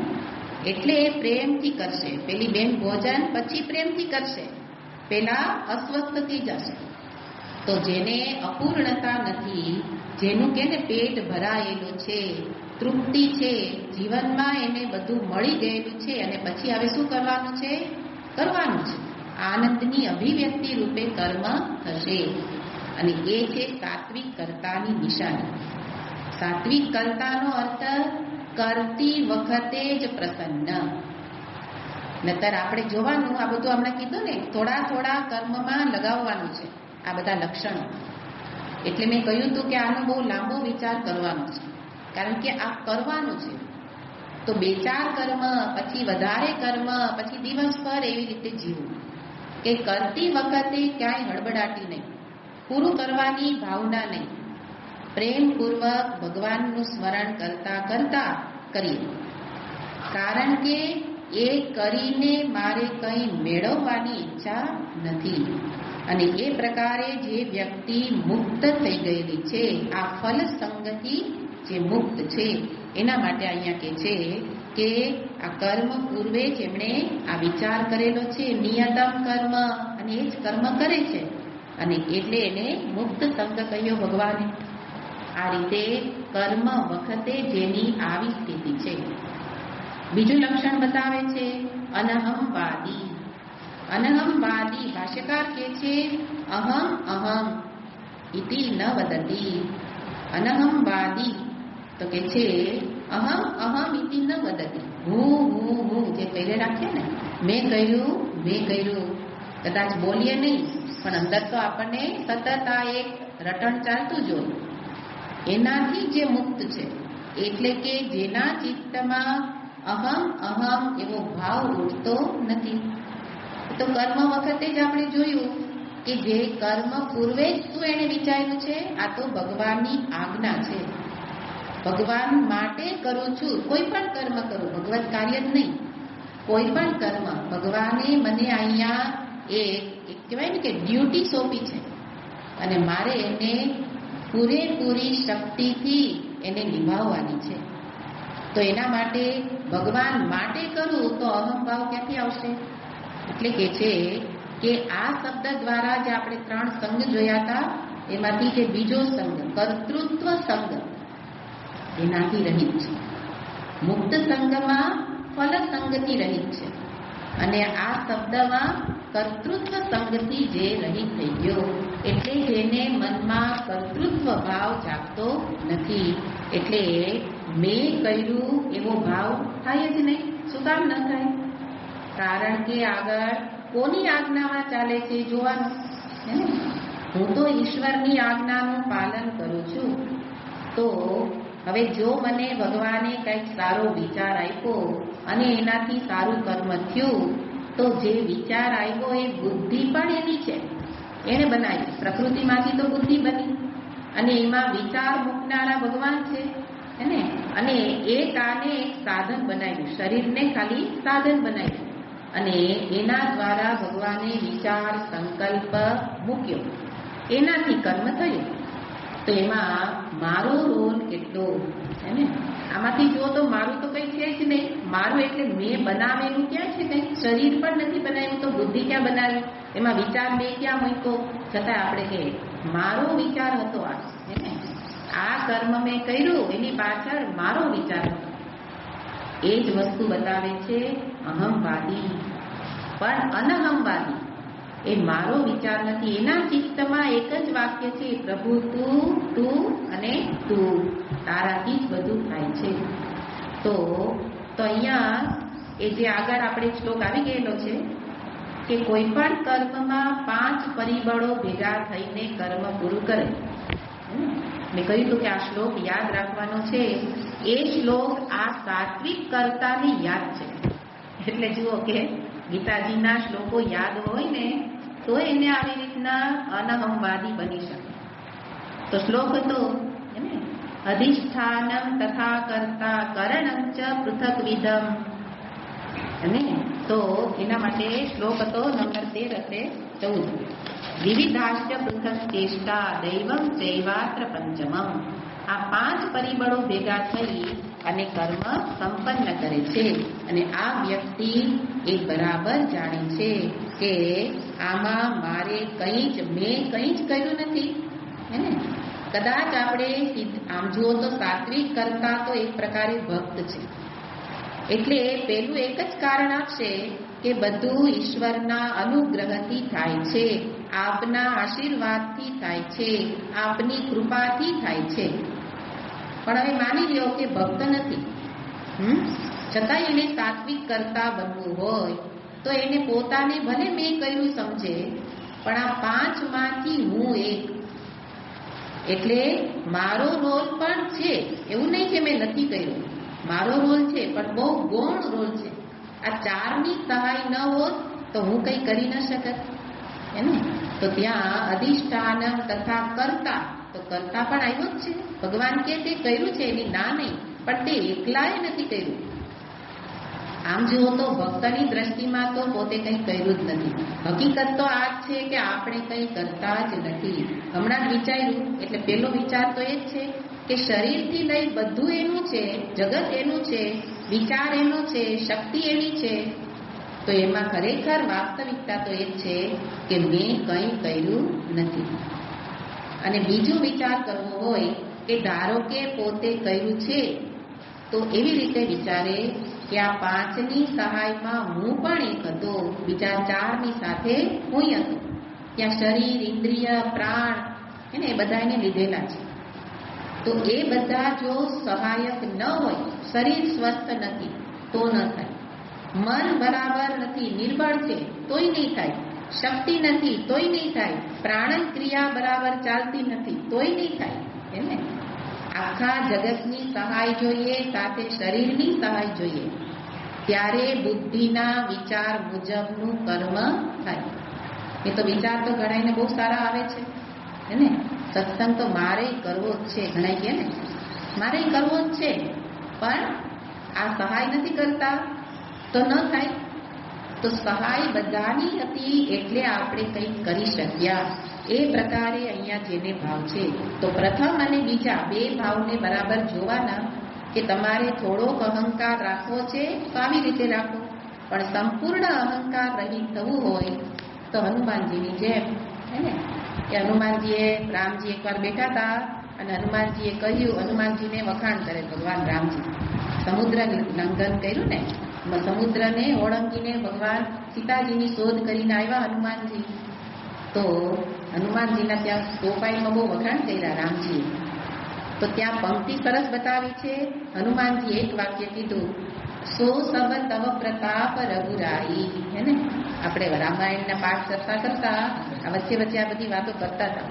એટલે એ પ્રેમથી કરશે. પેલી બેન ભોજન પછી પ્રેમથી કરશે, પેલા અસ્વસ્થથી જશે. તો જેને અપૂર્ણતા નથી, જેનું કે ને પેટ ભરાયેલું છે, તૃપ્તિ છે, જીવનમાં એને બધું મળી ગયેલું છે, અને પછી હવે શું કરવાનું છે? કરવાનું છે. આનંદની અભિવ્યક્તિ રૂપે કર્મ થશે. અને એ છે સાત્વિક કર્તાની નિશાની. સાત્વિક કર્તાનો અર્થ કરતી વખતે જ પ્રસન્ન. નતર આપણે જોવાનું, આ બધું હમણાં કીધું ને, થોડા થોડા કર્મમાં લગાવવાનું છે આ બધા લક્ષણો. એટલે મેં કહ્યું હતું કે આનો બહુ લાંબો વિચાર કરવાનો છે, કારણ કે આ કરવાનું છે. તો 2-4 કર્મ, પછી વધારે કર્મ, પછી દિવસભર એવી રીતે જીવવું કે કરતી વખતે ક્યાંય હળબડાટી નહીં, પૂરું કરવાની ભાવના નહીં, પ્રેમપૂર્વક ભગવાનનું સ્મરણ કરતા કરતા કરીએ. કારણ કે એ કરીને મારે કંઈ મેળવવાની ઈચ્છા નથી. અને એ પ્રકારે જે વ્યક્તિ મુક્ત થઈ ગયેલી છે, આ ફલ સંગથી જે મુક્ત છે, એના માટે અહીંયા કહે છે કે આ કર્મ પૂર્વે જેમણે આ વિચાર કરેલો છે, નિયતમ કર્મ, અને એ જ કર્મ કરે છે, અને એટલે એને મુક્ત સંગ કહ્યો ભગવાને. આ રીતે કર્મ વખતે જેની આવી સ્થિતિ છે. બીજું લક્ષણ બતાવે છે અનહમવાદી. અનહમવાદી ભાષ્યકાર કહે છે અહમ અહમ ઇતિ ન વદતી. અનહમવાદી તો કે છે અહમ અહમ ઇતિ ન વદતી. હું જે કહી રાખીએ ને, મેં કર્યું, કદાચ બોલીએ નહીં પણ અંદર તો આપણને સતત આ એક રટણ ચાલતું જ હોય. એનાથી જે મુક્ત છે, એટલે કે જેના ચિત્તમાં અહમ અહમ એવો ભાવ ઉઠતો નથી. તો કર્મ વખતે જ આપણે જોયું કે જે કર્મ પૂર્વે જ શું એને વિચાર્યું છે, આ તો ભગવાનની આજ્ઞા છે, ભગવાન માટે કરું છું. કોઈ પણ કર્મ કરું, ભગવત કાર્ય જ નહીં, કોઈ પણ કર્મ ભગવાને મને અહીંયા એક કહેવાય ને કે ડ્યુટી સોંપી છે, અને મારે એને પૂરેપૂરી શક્તિથી એને નિભાવવાની છે. તો એના માટે ભગવાન માટે કરું તો અહમભાવ ક્યાંથી આવશે? એટલે કે છે કે આ શબ્દ દ્વારા જે આપણે 3 સંગ જોયા હતા, એમાંથી જે બીજો સંગ કર્તૃત્વ સંગ એનાથી રહિત છે. મુક્ત સંગમાં ફલ સંગતિ રહિત છે. અને આ શબ્દમાં કર્તૃત્વ સંગતિ જે રહિત થઈ ગયો, એટલે જેને મનમાં કર્તૃત્વ ભાવ જાગતો નથી, એટલે મેં કર્યું એવો ભાવ થાય જ નહીં. શું કામ ન થાય? કારણ કે આગળ કોની આજ્ઞામાં ચાલે છે જોવાનું. હું તો ઈશ્વરની આજ્ઞાનું પાલન કરું છું. તો હવે જો મને ભગવાને કંઈક સારો વિચાર આપ્યો અને એનાથી સારું કર્મ થયું, તો જે વિચાર આવ્યો એ બુદ્ધિ પણ એની છે, એને બનાવી. પ્રકૃતિમાંથી તો બુદ્ધિ બની અને એમાં વિચાર મૂકનારા ભગવાન છે ને. અને એ કાને એક સાધન બનાવ્યું, શરીરને ખાલી સાધન બનાવ્યું અને એના દ્વારા ભગવાને વિચાર સંકલ્પ મૂક્યો, એનાથી કર્મ થયું. તો એમાં મારો રોલ કેટલો હે ને? આમાંથી જો તો મારું તો કંઈ છે જ નહીં. મારું એટલે મેં બનાવેલું ક્યાં છે? કંઈ શરીર પણ નથી બનાવ્યું, તો બુદ્ધિ ક્યાં બનાવી? એમાં વિચાર મેં ક્યાં મૂક્યો? છતાં આપણે કે મારો વિચાર હતો આ, હે ને? આ કર્મ મેં કર્યું એની પાછળ મારો વિચાર હતો. એ જ વસ્તુ બતાવે છે અહંવાદી. પણ અનહંવાદી એ મારો વિચાર નથી. એના ચિત્તમાં એક જ વાક્ય છે, પ્રભુ તું અને તું, તારાથી જ બધું થાય છે. તો અહીંયા એ જે આગળ આપણે શ્લોક આવી ગયેલો છે કે કોઈ પણ કર્મમાં 5 પરિબળો ભેગા થઈને કર્મ પૂરું કરે. મેં કહ્યું હતું કે આ શ્લોક યાદ રાખવાનો છે. એ શ્લોક આ સાત્વિક કર્તાને યાદ છે. એટલે જુઓ કે ગીતાજીના શ્લોકો યાદ હોય ને તો એને આવી રીતના અનહંવાદી બની શકે. તો શ્લોક હતો અધિષ્ઠાનમ તથા કર્તા કરણમ ચ પૃથક વિધમ. અને તો એના માટે શ્લોક હતો નંબર 13 હશે 14. વિવિધાશ્ચ પૃથક ચેષ્ટા દૈવમ ચૈવાત્ર પંચમમ. આ 5 પરિબળો ભેગા થઈ અને કર્મ સંપન્ન કરે છે. અને આ વ્યક્તિ એ બરાબર જાણે છે કે આમાં મારે મેં કંઈ જ કર્યું નથી, હે ને? કદાચ આપણે આમ જુઓ તો સાત્વિક કરતા તો એક પ્રકારે ભક્ત છે. એટલે પેલું એક જ કારણ આપશે કે બધું ઈશ્વરના અનુગ્રહથી થાય છે, આપના આશીર્વાદથી થાય છે, આપની કૃપાથી થાય છે. પણ હવે માની લ્યો કે ભક્ત નથી, છતાં એને સાત્વિક કરતા બનવું હોય તો એને પોતાને ભલે મેં કર્યું સમજે, પણ આ 5 માંથી હું એક, એટલે મારો રોલ પણ છે. એવું નહીં કે મેં નથી કર્યું, મારો રોલ છે, પણ બહુ ગૌણ રોલ છે. આ 4ની સહાય ન હોત તો હું કંઈ કરી ન શકત, હે ને? તો ત્યાં અધિષ્ઠાનમ તથા કર્તા, તો કર્તા પણ આવ્યો જ છે. ભગવાન કે તે કર્યું છે એની ના નહીં, પણ તે એકલાએ નથી કર્યું. આમ જુઓ તો ભક્તની દ્રષ્ટિમાં તો પોતે કંઈ કર્યું જ નથી. હકીકત તો આ જ છે કે આપણે કંઈ કરતા જ નથી. હમણાં જ વિચાર્યું, એટલે પેલો વિચાર તો એ જ છે કે શરીરથી લઈ બધું એનું છે, જગત એનું છે, વિચાર એનો છે, શક્તિ એની છે. તો એમાં ખરેખર વાસ્તવિકતા તો એ જ છે કે મેં કંઈ કર્યું નથી. અને બીજું વિચાર કરવો હોય કે ધારો કે પોતે કર્યું છે, તો એવી રીતે વિચારે કે આ 5ની સહાયમાં હું પણ એક હતો, બીજા 4ની સાથે હું હતો. ત્યાં શરીર, ઇન્દ્રિય, પ્રાણ એને એ બધા એને લીધેલા છે. તો એ બધા જો સહાયક ન હોય, શરીર સ્વસ્થ નથી તો ન થાય, મન બરાબર નથી, નિર્બળ છે તોય નહીં થાય, શક્તિ નથી તોય નહીં થાય, પ્રાણન ક્રિયા બરાબર ચાલતી નથી તોય નહીં થાય, હે ને? આખા જગતની સહાય જોઈએ, સાથે શરીરની સહાય જોઈએ, ત્યારે બુદ્ધિના વિચાર મુજબનું કર્મ થાય. એ તો વિચાર તો ઘણાઈને બહુ સારા આવે છે, હે ને? સત્સંગ તો મારે કરવો જ છે, ઘણા કહે ને મારે કરવો જ છે, પણ આ સહાય નથી કરતા તો ન થાય. તો સહાય બધાની હતી એટલે આપણે કંઈક કરી શક્યા. એ પ્રકારે અહીંયા જેને ભાવ છે, તો પ્રથમ અને બીજા 2 ભાવને બરાબર જોવાના કે તમારે થોડોક અહંકાર રાખવો છે તો આવી રીતે રાખો, પણ સંપૂર્ણ અહંકાર રહિત થવું હોય તો હનુમાનજીની જેમ, હે ને? કે હનુમાનજીએ, રામજી એકવાર બેઠા હતા અને હનુમાનજીએ કહ્યું, હનુમાનજીને વખાણ કરે ભગવાન રામજી, સમુદ્ર લંઘન કર્યું ને, સમુદ્રને ઓળંગીને ભગવાન સીતાજીની શોધ કરીને આવ્યા હનુમાનજી. તો હનુમાનજીના ત્યાં ચોપાઈમાં બહુ વખાણ કર્યા રામજીએ. તો ત્યાં પંક્તિ સરસ બતાવી છે. હનુમાનજી એક વાક્ય કીધું, સો સબ તવ પ્રતાપ રઘુરાઈ. હે ને, આપણે રામાયણના પાઠ કરતા વચ્ચે વચ્ચે આ બધી વાતો કરતા હતા.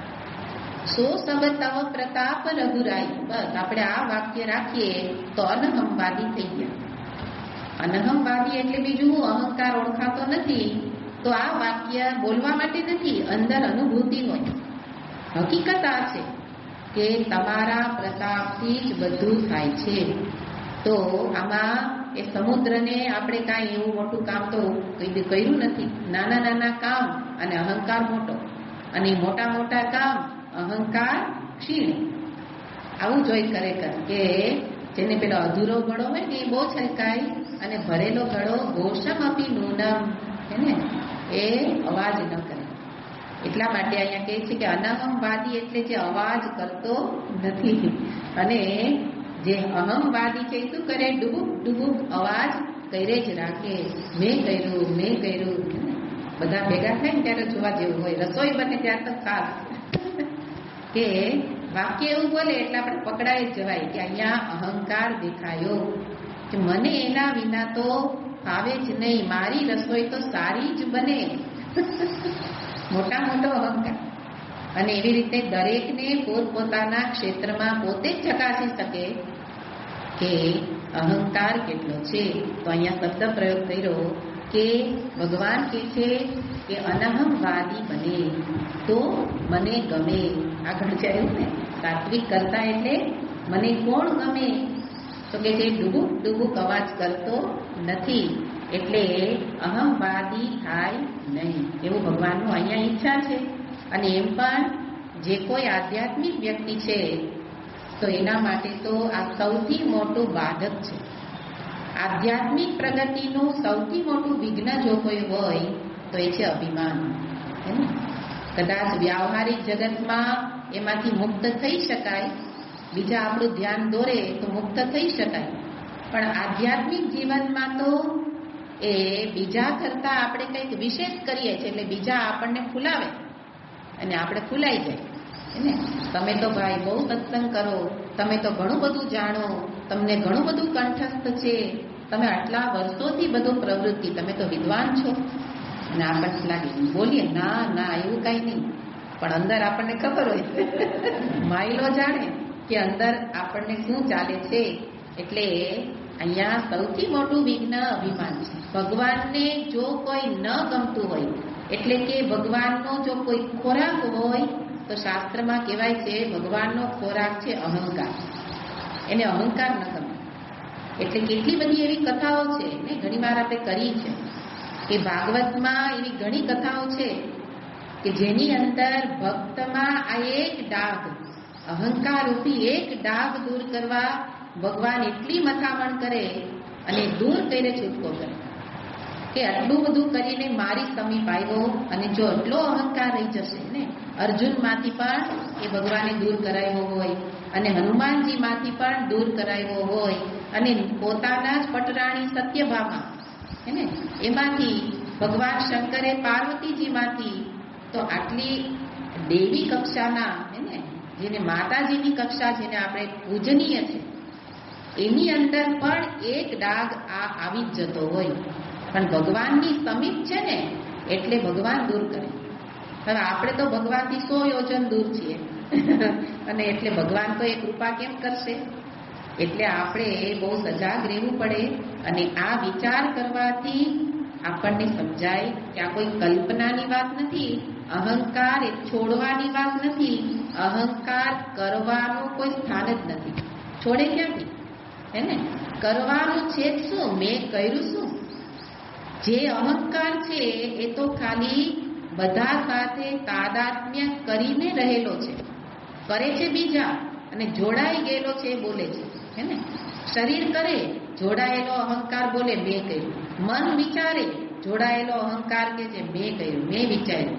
સો સબ તવ પ્રતાપ રઘુરાઈ. બસ આપણે આ વાક્ય રાખીએ તો અનહમવાદી થઈ ગયા. અનહમવાદી એટલે બીજું અહંકાર ઓળખાતો નથી. તો આ વાક્ય બોલવા માટે નથી, અંદર અનુભૂતિ હોય. હકીકત આ છે કે તમારા પ્રતાપથી જ બધું થાય છે. તો આમાં એ સમુદ્રને આપણે કાંઈ એવું મોટું કામ તો કર્યું નથી. નાના નાના કામ અને અહંકાર મોટો, અને મોટા મોટા કામ અહંકાર ક્ષીણ. આવું જોઈ ખરેખર કે જેને પેલો અધૂરો ઘડો હોય ને એ બહુ છલકાય, અને ભરેલો ઘડો ઘોષમ અપી નૂનમ, એને એ અવાજ ન કરે. એટલા માટે અહીંયા કહે છે કે અનહમવાદી એટલે જે અવાજ કરતો નથી. અને જે અહમવાદી છે શું કરે? ડૂબુક ડૂબુક અવાજ કરે જ રાખે. મેં કર્યું, મેં કર્યું. બધા ભેગા થાય ને ત્યારે જોવા જેવું હોય. રસોઈ બને ત્યારે તો ખાસ કે વાક્ય એવું બોલે એટલે આપણે પકડાઈ જ જવાય કે અહીંયા અહંકાર દેખાયો, કે મને એના વિના તો ફાવે જ નહીં, મારી રસોઈ તો સારી જ બને. મોટા મોટો અહંકાર. અને એવી રીતે દરેકને પોતપોતાના ક્ષેત્રમાં પોતે જ ચકાસી શકે કે અહંકાર કેટલો છે. તો અહીંયા શબ્દ પ્રયોગ કર્યો કે ભગવાન કહે છે કે અનહમવાદી બને તો મને ગમે. આગળ ચાલ્યું ને, સાત્વિક કરતા એટલે મને કોણ ગમે? તો કે જે ડૂબુક ડૂબુક અવાજ કરતો નથી, એટલે અહમવાદી થાય નહીં, એવું ભગવાનનું અહીંયા ઈચ્છા છે. અને એમ પણ જે કોઈ આધ્યાત્મિક વ્યક્તિ છે તો એના માટે તો આ સૌથી મોટું બાધક છે. આધ્યાત્મિક પ્રગતિનું સૌથી મોટું વિઘ્ન જો કોઈ હોય તો એ છે અભિમાન. કદાચ વ્યાવહારિક જગતમાં એમાંથી મુક્ત થઈ શકાય, બીજા આપણું ધ્યાન દોરે તો મુક્ત થઈ શકાય, પણ આધ્યાત્મિક જીવનમાં તો એ બીજા કરતાં આપણે કંઈક વિશેષ કરીએ છીએ એટલે બીજા આપણને ફૂલાવે અને આપણે ફૂલાઈ જાય. ને તમે તો ભાઈ બહુ સત્સંગ કરો, તમે તો ઘણું બધું જાણો, તમને ઘણું બધું કંઠસ્થ છે, તમે આટલા વર્ષોથી બધું પ્રવૃત્તિ, તમે તો વિદ્વાન છો. અને આપણને લાગે બોલીએ ના ના એવું કાંઈ નહીં, પણ અંદર આપણને ખબર હોય માયલો જાણે કે અંદર આપણને શું ચાલે છે. એટલે અહીંયા સૌથી મોટું વિઘ્ન અભિમાન છે. ભગવાનને જો કોઈ ન ગમતું હોય, એટલે કે ભગવાનનો જો કોઈ ખોરાક હોય તો શાસ્ત્રમાં કહેવાય છે ભગવાનનો ખોરાક છે અહંકાર. એને અહંકાર ન ગમે. એટલે કેટલી બધી એવી કથાઓ છે ને, ઘણી વાર આપણે કરી છે કે ભાગવતમાં એવી ઘણી કથાઓ છે કે જેની અંદર ભક્તમાં આ એક ડાઘ, અહંકાર રૂપી એક ડાઘ દૂર કરવા ભગવાન એટલી મથામણ કરે અને દૂર કરીને છૂટકો કરે કે આટલું બધું કરીને મારી સમીપ આવ્યો, અને જો એટલો અહંકાર રહી જશે ને, અર્જુનમાંથી પણ એ ભગવાને દૂર કરાવ્યો હોય, અને હનુમાનજીમાંથી પણ દૂર કરાવ્યો હોય, અને પોતાના જ પટરાણી સત્યભામા હે ને એમાંથી ભગવાન શંકરે પાર્વતીજીમાંથી તો આટલી દેવી કક્ષાના હે ને, જેને માતાજીની કક્ષા, જેને આપણે પૂજનીય છે, એની અંદર પણ એક ડાઘ આવી જ જતો હોય, પણ ભગવાનની સમીપ છે ને એટલે ભગવાન દૂર કરે. હવે આપણે તો ભગવાનથી 100 યોજન દૂર છીએ અને એટલે ભગવાન તો એ કૃપા કેમ કરશે? એટલે આપણે બહુ સજાગ રહેવું પડે. અને આ વિચાર કરવાથી આપણને સમજાય કે આ કોઈ કલ્પનાની વાત નથી, અહંકાર એ છોડવાની વાત નથી, અહંકાર કરવાનું કોઈ સ્થાન જ નથી. છોડે ક્યાંથી? હે ને, કરવાનું છે શું? મેં કર્યું શું? જે અહંકાર છે એ તો ખાલી બધા સાથે તાદાત્મ્ય કરીને રહેલો છે, કરે છે બીજા, અને જોડાઈ ગયેલો છે એ બોલે છે. હે ને, શરીર કરે, જોડાયેલો અહંકાર બોલે મેં કર્યું. મન વિચારે, જોડાયેલો અહંકાર કે છે મેં કર્યું, મેં વિચાર્યું.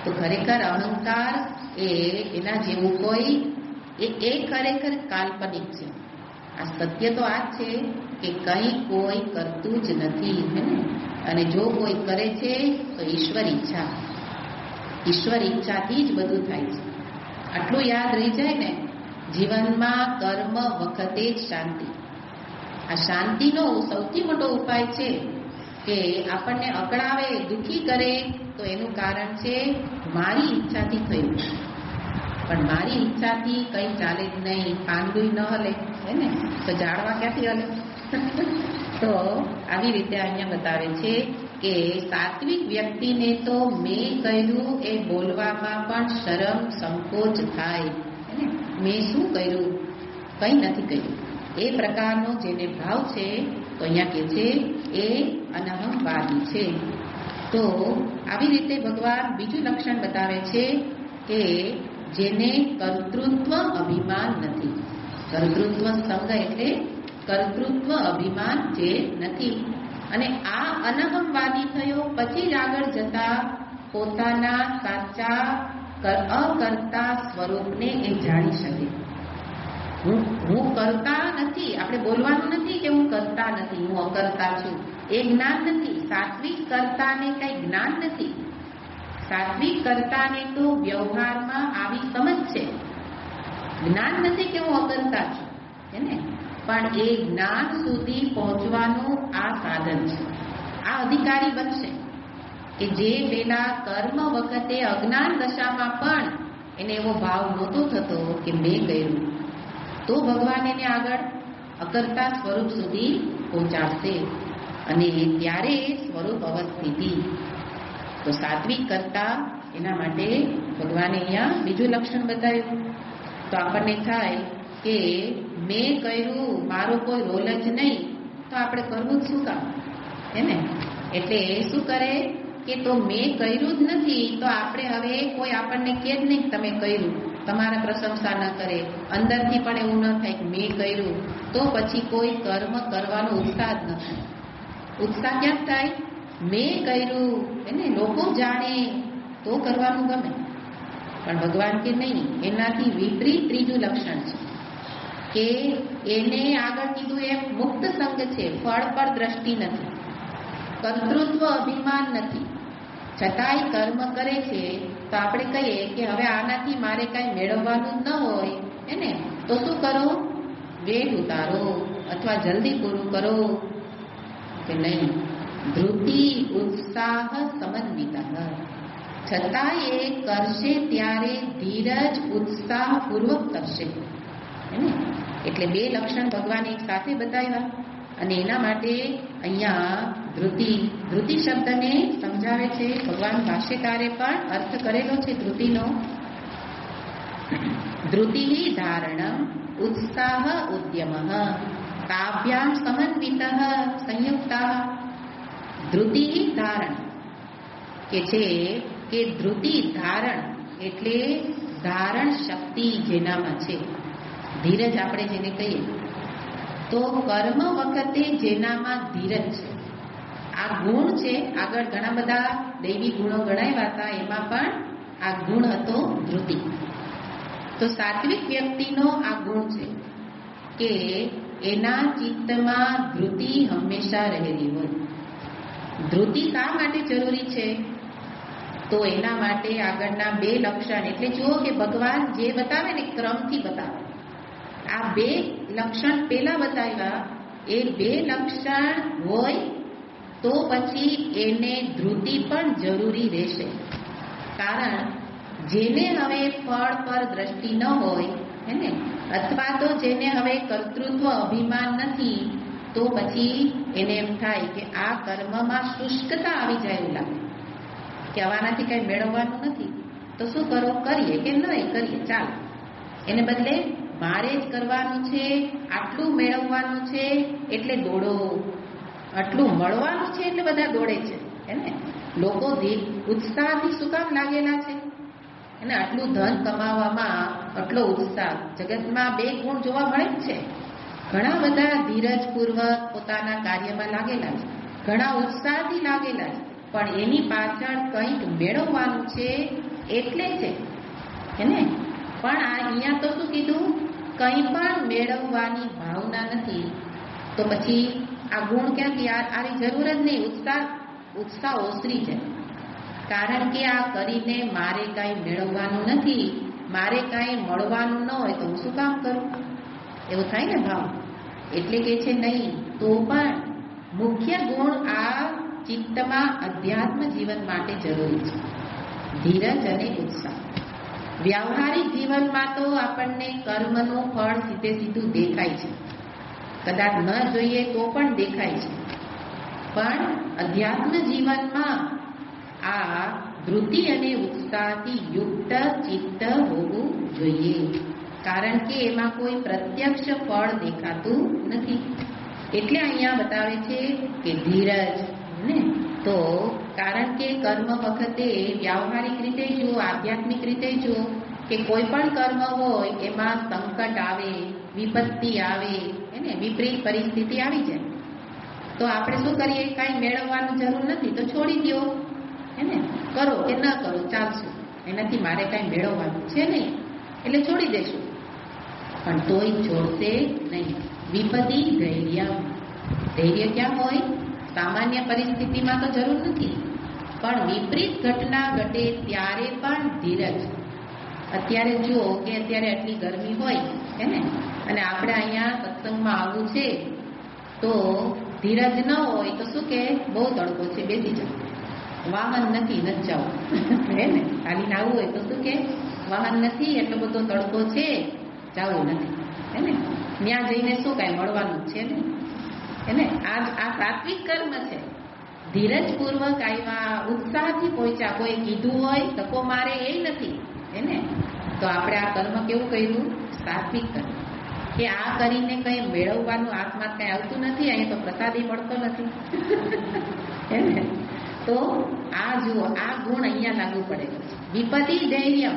તો ખરેખર અહંકાર એ એના જેવું કોઈ એ ખરેખર કાલ્પનિક છે. આ સત્ય તો આ જ છે કે કંઈ કોઈ કરતું જ નથી, હે ને? અને જો કોઈ કરે છે તો ઈશ્વર ઈચ્છાથી જ બધું થાય છે. આટલું યાદ રહી જાય ને, જીવનમાં કર્મ વખતે જ શાંતિ. આ શાંતિનો સૌથી મોટો ઉપાય છે કે આપણને અકળાવે, દુઃખી કરે તો એનું કારણ છે મારી ઈચ્છાથી થયું. પણ મારી ઈચ્છાથી કંઈ ચાલે જ નહીં, પાંદડું ન હલે, હે ને? તો ઝાડવા ક્યાંથી હલે? તો આવી રીતે અહીંયા બતાવે છે કે સાત્વિક વ્યક્તિને તો મેં કહ્યું એ બોલવામાં પણ શરમ સંકોચ થાય, હે ને? મેં શું કર્યું? કંઈ નથી કર્યું. એ પ્રકારનો જેને ભાવ છે તો અહીંયા કહે છે એ અનહંવાદી છે. તો આવી રીતે ભગવાન બીજું લક્ષણ બતાવે છે કે જેને કર્તૃત્વ અભિમાન નથી. કર્તૃત્વ સંગ એટલે કર્તૃત્વ અભિમાન જે નથી. અને આ અનહંવાદી થયો પછી જ આગળ જતા પોતાના સાચા અકર્તા સ્વરૂપને એ જાણી શકે. હું કરતા નથી, આપણે બોલવાનું નથી કે હું કરતા નથી, હું અકર્તા છું, એ જ્ઞાન નથી. સાત્વિક કર્તાને કઈ જ્ઞાન નથી. સાત્વિક કર્તાને તો વ્યવહારમાં આવી સમજ છે, જ્ઞાન નથી કે હું અકર્તા છું, હે ને? પણ એ જ્ઞાન સુધી પહોંચવાનું આ સાધન છે. આ અધિકારી બનશે કે જે પેલા કર્મ વખતે અજ્ઞાન દશામાં પણ એને એવો ભાવ નહોતો થતો કે મેં કર્યું, તો ભગવાન એને આગળ અકર્તા સ્વરૂપ સુધી પહોંચાડશે. અને ત્યારે સ્વરૂપ અવસ્થિતિ. તો સાત્વિક કરતા એના માટે ભગવાને અહીંયા બીજું લક્ષણ બતાવ્યું. તો આપણને થાય કે મેં કર્યું, મારો કોઈ રોલ જ નહીં, તો આપણે કરવું જ શું કામ, હે ને? એટલે શું કરે કે તો મેં કર્યું જ નથી, તો આપણે હવે કોઈ આપણને કહે જ નહીં તમે કર્યું, તમારા પ્રશંસા ન કરે, અંદરથી પણ એવું ન થાય કે મેં કર્યું, તો પછી કોઈ કર્મ કરવાનો ઉત્સાહ જ ન થાય. ઉત્સાહ ક્યાં થાય? મેં કર્યું એને લોકો જાણે તો કરવાનું ગમે. પણ ભગવાન કે નહીં, એનાથી વિપરીત ત્રીજું લક્ષણ છે કે એને આગળ કીધું એમ મુક્ત સંગ છે, ફળ પર દ્રષ્ટિ નથી, કર્તૃત્વ અભિમાન નથી, છતાંય કર્મ કરે છે. તો આપણે કહીએ કે હવે આનાથી મારે કાંઈ મેળવવાનું ન હોય, હે ને? તો શું કરો? વેટ ઉતારો અથવા જલ્દી પૂરું કરો. કે નહીં, ધૃતિ ઉત્સાહ સમન્વિતા, છતાંય એ કરશે ત્યારે ધીરજ ઉત્સાહપૂર્વક કરશે, હે ને? એટલે બે લક્ષણ ભગવાન એક સાથે બતાવ્યા. અને એના માટે અહીંયા ધૃતિ શબ્દને સમજાવે છે ભગવાન ભાષ્યકારે પણ અર્થ કરેલો છે ધૃતિનો. ધૃતિ ધારણમ ઉત્સાહ ઉદ્યમ તાભ્યામ સમન્વિત સંયુક્તા. ધૃતિ ધારણ કે છે કે ધૃતિ ધારણ એટલે ધારણ શક્તિ જેનામાં છે, ધીરજ આપણે જેને કહીએ. તો કર્મ વખતે જેનામાં ધીરજ છે, આ ગુણ છે. આગળ ઘણા બધા દૈવી ગુણો ગણાવ્યા હતા, એમાં પણ આ ગુણ હતો ધૃતિ. તો સાત્વિક વ્યક્તિનો આ ગુણ છે કે એના ચિત્તમાં ધૃતિ હંમેશા રહેલી હોય. ધૃતિ શા માટે જરૂરી છે? તો એના માટે આગળના બે લક્ષણ, એટલે જુઓ કે ભગવાન જે બતાવે ને ક્રમથી બતાવે. આ બે લક્ષણ પેલા બતાવ્યા, એ બે લક્ષણ હોય તો પછી એને ધૃતિ પણ જરૂરી રહેશે. કારણ જેને હવે ફળ પર દ્રષ્ટિ ન હોય, હે ને? અથવા તો જેને હવે કર્તૃત્વ અભિમાન નથી, તો પછી એને એમ થાય કે આ કર્મમાં શુષ્કતા આવી જાય એવું લાગે કે આનાથી કંઈ મેળવવાનું નથી. તો શું કરો? કરીએ કે નહીં કરીએ, ચાલો. એને બદલે મારે જ કરવાનું છે, આટલું મેળવવાનું છે એટલે દોડો, આટલું મળવાનું છે એટલે બધા દોડે છે, હે ને? લોકો ઉત્સાહથી શું કામ લાગેલા છે? અને આટલું ધન કમાવામાં આટલો ઉત્સાહ. જગતમાં બે ગુણ જોવા મળે જ છે. ઘણા બધા ધીરજપૂર્વક પોતાના કાર્યમાં લાગેલા છે, ઘણા ઉત્સાહથી લાગેલા છે, પણ એની પાછળ કંઈક મેળવવાનું છે એટલે છે, હે ને? પણ આ અહીંયા તો શું કીધું કંઈ પણ મેળવવાની ભાવના નથી, તો પછી આ ગુણ ક્યાંથી? આની જરૂર જ નહીં. ઉત્સાહ ઓસરી જાય. કારણ કે આ કરીને મારે કાંઈ મેળવવાનું નથી, મારે કાંઈ મળવાનું ન હોય તો હું શું કામ કરું? એવું થાય ને ભાવ. એટલે કે છે નહીં, તો પણ મુખ્ય ગુણ આ ચિત્તમાં અધ્યાત્મ જીવન માટે જરૂરી છે, ધીરજ અને ઉત્સાહ. વ્યવહારિક જીવનમાં તો આપણને કર્મનું ફળ સીધે સીધું દેખાય છે, કદાચ ન જોઈએ તો પણ દેખાય છે. પણ અધ્યાત્મ જીવનમાં આ ધૃતિ અને ઉત્સાહથી યુક્ત ચિત્ત હોવું જોઈએ, કારણ કે એમાં કોઈ પ્રત્યક્ષ ફળ દેખાતું નથી. એટલે અહીંયા બતાવે છે કે ધીરજ ને. તો કારણ કે કર્મ વખતે વ્યવહારિક રીતે જુઓ, આધ્યાત્મિક રીતે જુઓ કે કોઈ પણ કર્મ હોય એમાં સંકટ આવે, વિપત્તિ આવે, એને વિપરીત પરિસ્થિતિ આવી જાય તો આપણે શું કરીએ? કાંઈ મેળવવાનું જરૂર નથી તો છોડી દો, એને કરો કે ન કરો ચાલશું, એનાથી મારે કાંઈ મેળવવાનું છે નહીં એટલે છોડી દેશું. પણ તોય છોડશે નહીં. વિપત્તિ ધૈર્ય. ધૈર્ય ક્યાં હોય? સામાન્ય પરિસ્થિતિમાં તો જરૂર નથી, પણ વિપરીત ઘટના ઘટે ત્યારે પણ ધીરજ. અત્યારે જુઓ કે અત્યારે આટલી ગરમી હોય ને, અને આપણે અહીંયા સત્સંગમાં આવવું છે તો ધીરજ ન હોય તો શું કે બહુ તડકો છે, બેસી જાઓ, વાહન નથી, ન જાઓ હે ને. ચાલીને આવવું હોય તો શું કે વાહન નથી, એટલો બધો તડકો છે, જવું નથી હે ને. ત્યાં જઈને શું કાંઈ મળવાનું છે ને, એને આ સાત્વિક કર્મ છે. ધીરજપૂર્વક આવ્યા, ઉત્સાહથી પહોંચ્યા. કોઈ કીધું હોય ધક્કો મારે એ નથી એને. તો આપણે આ કર્મ કેવું કર્યું? સાત્વિક કર્મ. કે આ કરીને કંઈ મેળવવાનું હાથમાં કંઈ આવતું નથી, અહીંયા તો પ્રસાદી મળતો નથી હે ને. તો આ જુઓ, આ ગુણ અહીંયા લાગુ પડે છે. વિપત્તિ ધૈર્ય.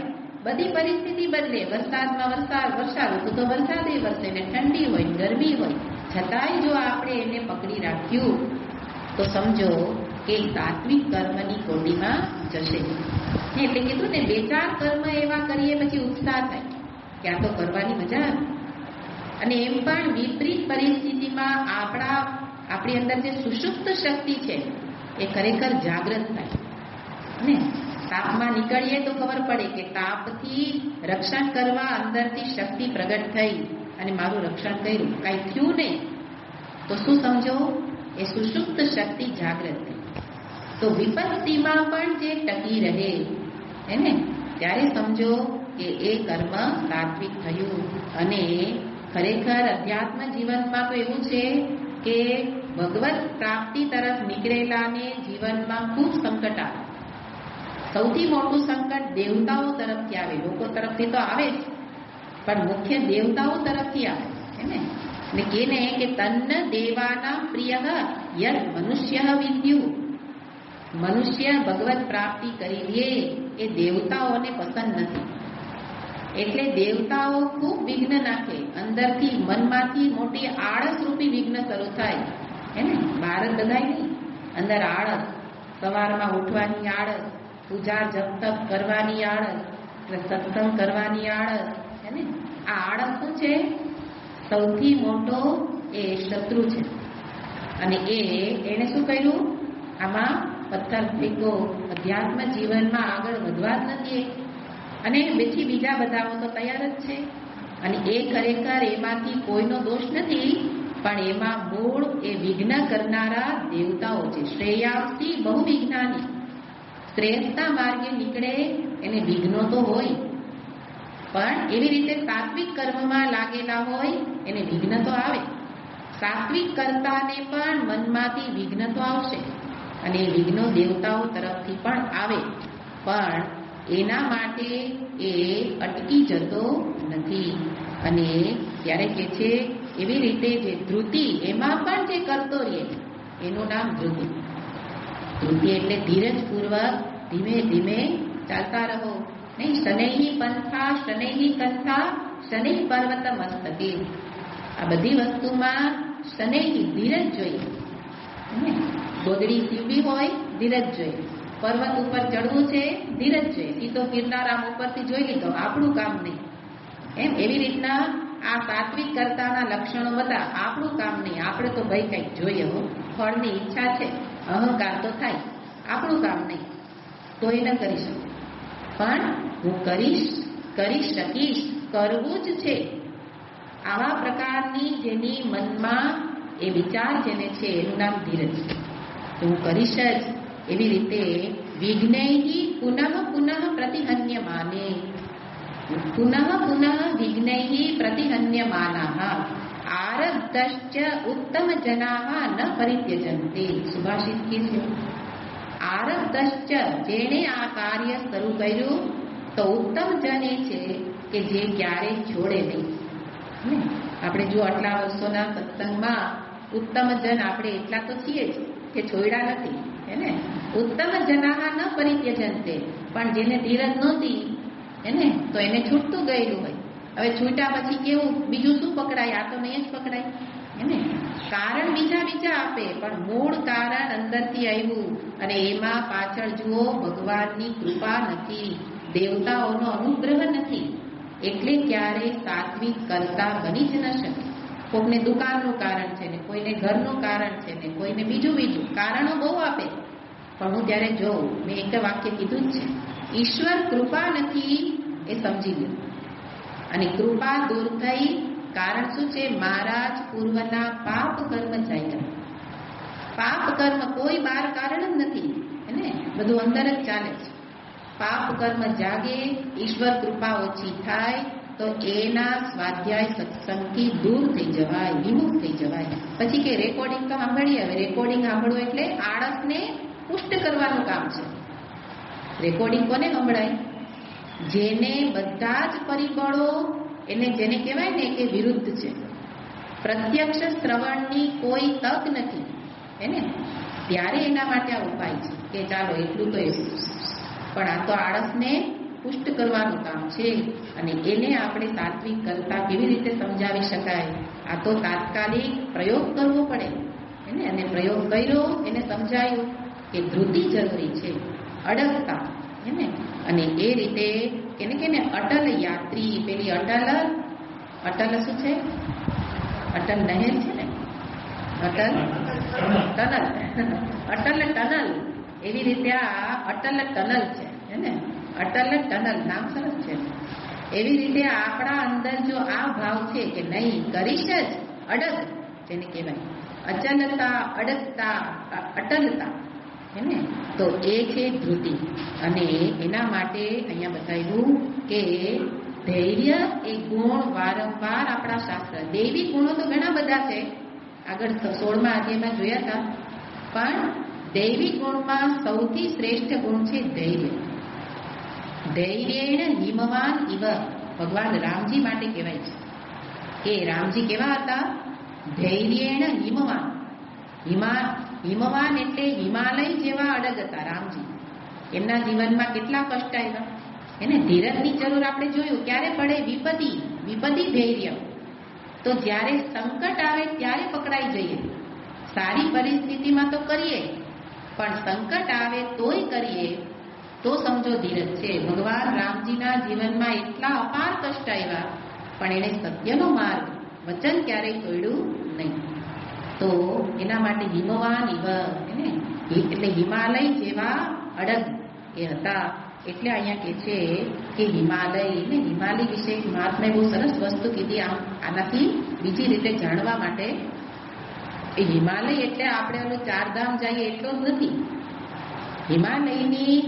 બધી પરિસ્થિતિ બદલે. વરસાદમાં વર્ષા ઋતુ તો વરસાદે વરસે ને, ઠંડી હોય ગરમી હોય, છતાંય જો આપણે એને પકડી રાખ્યું તો સમજો કે સાત્વિક કર્મની કોટીમાં જશે. એટલે કીધું ને, બે ચાર કર્મ એવા કરીએ પછી ઉત્સાહ થાય કે આ તો કરવાની મજા આવે. અને એમ પણ વિપરીત પરિસ્થિતિમાં આપણી અંદર જે સુષુપ્ત શક્તિ છે એ ખરેખર જાગૃત થાય ને. તાપમાં નીકળીએ તો ખબર પડે કે તાપથી રક્ષણ કરવા અંદરથી શક્તિ પ્રગટ થઈ અને મારું રક્ષણ કર્યું, કાંઈ થયું નહીં તો શું સમજો? એ સુષુપ્ત શક્તિ જાગૃત થઈ. તો વિપત્તિમાં પણ જે ટકી રહે એને, ત્યારે સમજો કે એ કર્મ સાત્વિક થયું. અને ખરેખર અધ્યાત્મ જીવનમાં તો એવું છે કે ભગવત પ્રાપ્તિ તરફ નીકળેલાને જીવનમાં ખૂબ સંકટ આવે. સૌથી મોટું સંકટ દેવતાઓ તરફથી આવે. લોકો તરફથી તો આવે જ, પણ મુખ્ય દેવતાઓ તરફથી આવે ને. એટલે કેને કે તન્ન દેવાના પ્રિય યદ મનુષ્ય વિદ્યુ. મનુષ્ય ભગવત પ્રાપ્તિ કરી લે એ દેવતાઓને પસંદ નથી. એટલે દેવતાઓ ખૂબ વિઘ્ન નાખે અંદરથી, મનમાંથી મોટી આળસ રૂપી વિઘ્ન શરૂ થાય હે ને. બહાર જ બધાય નહીં, અંદર આળસ. સવારમાં ઉઠવાની આળસ, પૂજા જપ તપ કરવાની આળસ, સત્સંગ કરવાની આળસ હે ને. આ આળસ શું છે? સૌથી મોટો એ શત્રુ છે. અને એને શું કર્યું? આમાં પથ્થર ફેંકો. અધ્યાત્મ જીવનમાં આગળ વધવા જ નથી. અને પછી બીજા બધાઓ તો તૈયાર જ છે. અને એ ખરેખર એમાંથી કોઈનો દોષ નથી, પણ એમાં મૂળ એ વિઘ્ન કરનારા દેવતાઓ છે. શ્રેયાંસી બહુ વિજ્ઞાની. શ્રેષ્ઠના માર્ગે નીકળે એને વિઘ્નો તો હોય, પણ એવી રીતે સાત્વિક કર્મમાં લાગેલા હોય એને વિઘ્ન તો આવે. સાત્વિક કર્તાને પણ મનમાંથી વિઘ્ન તો આવશે, અને એ વિઘ્નો દેવતાઓ તરફથી પણ આવે, પણ એના માટે એ અટકી જતો નથી. અને ત્યારે કે છે એવી રીતે જે ધૃતિ, એમાં પણ જે કરતો રહે એનું નામ ધૃતિ. ધૃતિ એટલે ધીરજપૂર્વક ધીમે ધીમે ચાલતા રહો. નહીં શનૈહી પંથા શનૈહી કંથા શનૈ પર્વત મસ્તકે. આ બધી વસ્તુમાં શનૈહી ધીરજ જોઈએ. ગોદડી સીવવી હોય ધીરજ જોઈએ. પર્વત ઉપર ચડવું છે ધીરજ જોઈએ. સીધો ગિરનાર આમ ઉપરથી જોઈ લીધો, આપણું કામ નહીં. એવી રીતના આ સાત્વિક કરતાના લક્ષણો બધા આપણું કામ નહીં. આપણે તો ભાઈ કંઈક જોઈએ, ફળની ઈચ્છા છે, અહંકાર તો થાય, આપણું કામ નહીં, તો એ ન કરી શકું. પણ હું કરી શકીશ, કરવું જ છે. આવા પ્રકારની જેની મનમાં એ વિચાર જેને છે એનું નામ ધીરજ. હું કરીશ જ એવી રીતે વિઘ્નૈ પુનઃ પુનઃ પ્રતિહન્યમાને, પુનઃ પુનઃ વિઘ્નૈ પ્રતિહન્યમાનાઃ આરબ્ધશ્ચ ઉત્તમ જનાઃ ન પરિત્યજન્તે. સુભાષિત કીધું, આરબ્ધશ્ચ જેણે આ કાર્ય શરૂ કર્યું તો ઉત્તમ જન એ છે કે જે ક્યારેય છોડે નહીં. આપણે જો આટલા વર્ષોના સત્સંગમાં ઉત્તમ જન આપણે એટલા તો છીએ જ કે છોડ્યા નથી, એને ઉત્તમ જનાઃ ન પરિત્યજન્તે. પણ જેને ધીરજ નહોતી એને તો એને છૂટતું ગયેલું હોય. હવે છૂટ્યા પછી કેવું બીજું શું પકડાય? આ તો નહીં જ પકડાય. એને કારણ બીજા આપે, પણ મૂળ કારણ અંદરથી આવ્યું. અને એમાં પાછળ જુઓ, ભગવાનની કૃપા નથી, દેવતાઓનો અનુગ્રહ નથી, એટલે ક્યારેય સાત્વિક કરતા બની જ ન શકે. કોઈને દુકાનનું કારણ છે ને, કોઈને ઘરનું કારણ છે ને, કોઈને બીજું કારણો બહુ આપે. પણ હું ત્યારે જોઉં, મેં એક વાક્ય કીધું જ છે, ઈશ્વર કૃપા નથી એ સમજી લો. અને કૃપા દૂર થઈ, કારણ શું છે? મારા જ પૂર્વના પાપ કર્મ જાય. પાપ કર્મ કોઈ બહાર કારણ જ નથી, એને બધું અંદર જ ચાલે છે. પાપ કર્મ જાગે, ઈશ્વર કૃપા ઓછી થાય તો એના સ્વાધ્યાય સત્સંગથી દૂર થઈ જવાય, વિમુખ થઈ જવાય. પછી કે રેકોર્ડિંગ તો સાંભળીએ. હવે રેકોર્ડિંગ સાંભળવું એટલે આળસને પુષ્ટ કરવાનું કામ છે. રેકોર્ડિંગ કોને સંભળાય? જેને બધા જ પરિબળો એને જેને કહેવાય ને કે વિરુદ્ધ છે, પ્રત્યક્ષ શ્રવણની કોઈ તક નથી એને, ત્યારે એના માટે આ ઉપાય છે કે ચાલો એટલું તો એવું. પણ આ તો આળસને પુષ્ટ કરવાનું કામ છે. અને એને આપણે સાત્વિક કરતા કેવી રીતે સમજાવી શકાય? આ તો તાત્કાલિક પ્રયોગ કરવો પડે એને. અને પ્રયોગ કર્યો, એને સમજાયું કે ધૃતિ જરૂરી છે, અડગતા એને. અને એ રીતે એને કે ને અટલ યાત્રી, પેલી અટલ શું છે? અટલ નહેર છે ને, અટલ ટનલ. એવી રીતે આ અટલ ટનલ છે એને, અટલ ટનલ નામ સરસ છે. એવી રીતે આપણા અંદર જો આ ભાવ છે કે નહીં, કરીશ જ, અડગ જેને કહેવાય, અચલતા, અડગતા, અટલતા એને, તો એ છે ધૃતિ. અને એના માટે અહીંયા બતાવ્યું કે ધૈર્ય એ ગુણ વારંવાર આપણા શાસ્ત્ર, દૈવિક ગુણો તો ઘણા બધા છે, આગળ 16મા અધ્યાયમાં જોયા હતા. પણ દૈવિક ગુણમાં સૌથી શ્રેષ્ઠ ગુણ છે ધૈર્ય. ધૈર્યેણ હિમવાન ઇવ, ભગવાન રામજી માટે કહેવાય છે કે રામજી કેવા હતા? ધૈર્યેણ હિમવાન. હિમવાન એટલે હિમાલય જેવા અડગ હતા રામજી. એમના જીવનમાં કેટલા કષ્ટ આવ્યા એને. ધીરજની જરૂર આપણે જોયું ક્યારે પડે? વિપત્તિ ધૈર્ય. તો જ્યારે સંકટ આવે ત્યારે પકડાઈ જઈએ. સારી પરિસ્થિતિમાં તો કરીએ, પણ સંકટ આવે તોય કરીએ તો સમજો ધીરજ છે. ભગવાન રામજીના જીવનમાં એટલા અપાર કષ્ટ આવ્યા, પણ એણે સત્યનો માર્ગ, વચન ક્યારેય તોડ્યું નહીં. તો એના માટે હિમવાન ઇવ એને, એટલે હિમાલય જેવા અડગ એ હતા. એટલે અહીંયા કે છે કે હિમાલય ને, હિમાલય વિશે મહાત્માએ બહુ સરસ વસ્તુ કીધી. આનાથી બીજી રીતે જાણવા માટે એ હિમાલય એટલે આપણે ઓલું ચારધામ જઈએ એટલો જ નથી. હિમાલયની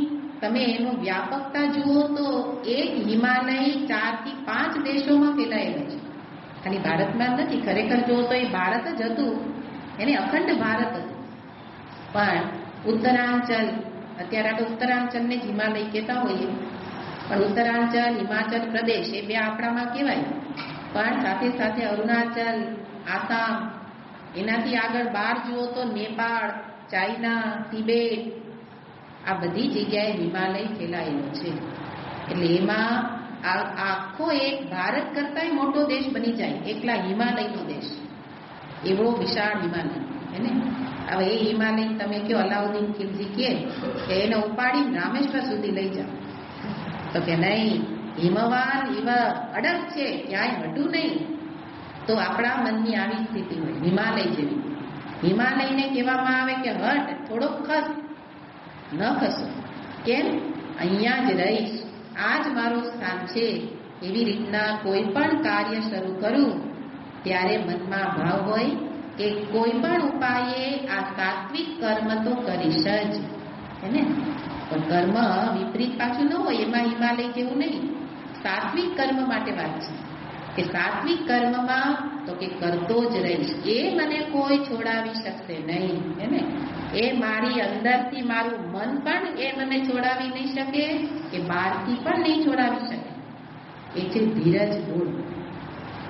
તમે એનું વ્યાપકતા જુઓ તો એક હિમાલય 4 થી 5 દેશોમાં ફેલાયેલો છે, ખાલી ભારતમાં નથી. ખરેખર જુઓ તો એ ભારત જ હતું, એને અખંડ ભારત હતું. પણ ઉત્તરાંચલ, અત્યારે આપણે ઉત્તરાંચલને જ હિમાલય કહેતા હોઈએ, પણ ઉત્તરાંચલ, હિમાચલ પ્રદેશ એ બે આપણામાં કહેવાય. પણ સાથે સાથે અરુણાચલ, આસામ, એનાથી આગળ બહાર જુઓ તો નેપાળ, ચાઇના, તિબેટ, આ બધી જગ્યાએ હિમાલય ફેલાયેલો છે. એટલે એમાં આખો એક ભારત કરતાંય મોટો દેશ બની જાય, એકલા હિમાલયનો દેશ, એવો વિશાળ હિમાલય એને. હવે એ હિમાલય તમે કહો અલાઉદ્દીન ખિલજી કે એને ઉપાડીને રામેશ્વર સુધી લઈ જાઓ, તો કે નહીં, હિમવાન ઇવ અડગ છે, ક્યાંય હટું નહીં. તો આપણા મનની આવી સ્થિતિ હોય, હિમાલય જેવી. હિમાલયને કહેવામાં આવે કે હટ, થોડોક ખસ. ન ખસો. કેમ? અહીંયા જ રહીશ, આ જ મારું સ્થાન છે. એવી રીતના કોઈ પણ કાર્ય શરૂ કરું ત્યારે મનમાં ભાવ હોય કે કોઈ પણ ઉપાયે આ સાત્વિક કર્મ તો કરીશ જ, હે ને? પણ કર્મ વિપરીત પાછું ન હોય, એમાં હિમાલય જેવું નહીં. સાત્વિક કર્મ માટે વાત છે કે સાત્વિક કર્મમાં તો કે કરતો જ રહીશ, એ મને કોઈ છોડાવી શકશે નહીં, હે ને? એ મારી અંદરથી મારું મન પણ એ મને છોડાવી નહીં શકે, કે બહારથી પણ નહીં છોડાવી શકે. એ છે ધીરજ ગુણ,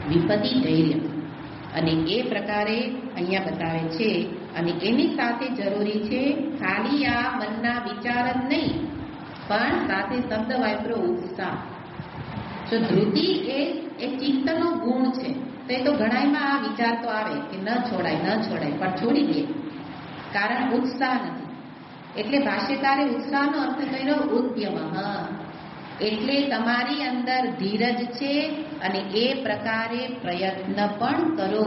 વિપત્તિ ધૈર્ય. અને એ પ્રકારે અહીંયા બતાવે છે. અને એની સાથે જરૂરી છે ખાલી આ મનના વિચાર જ નહીં, પણ સાથે શબ્દ વાપરો ઉત્સાહ. જો ધૃતિ એ ચિત્તનો ગુણ છે, તો એ તો ઘણાયમાં આ વિચાર તો આવે કે ન છોડાય, પણ છોડી દે, કારણ ઉત્સાહ નથી. એટલે ભાષ્યકારે ઉત્સાહનો અર્થ કર્યો ઉદ્યમ. એટલે તમારી અંદર ધીરજ છે અને એ પ્રકારે પ્રયત્ન પણ કરો,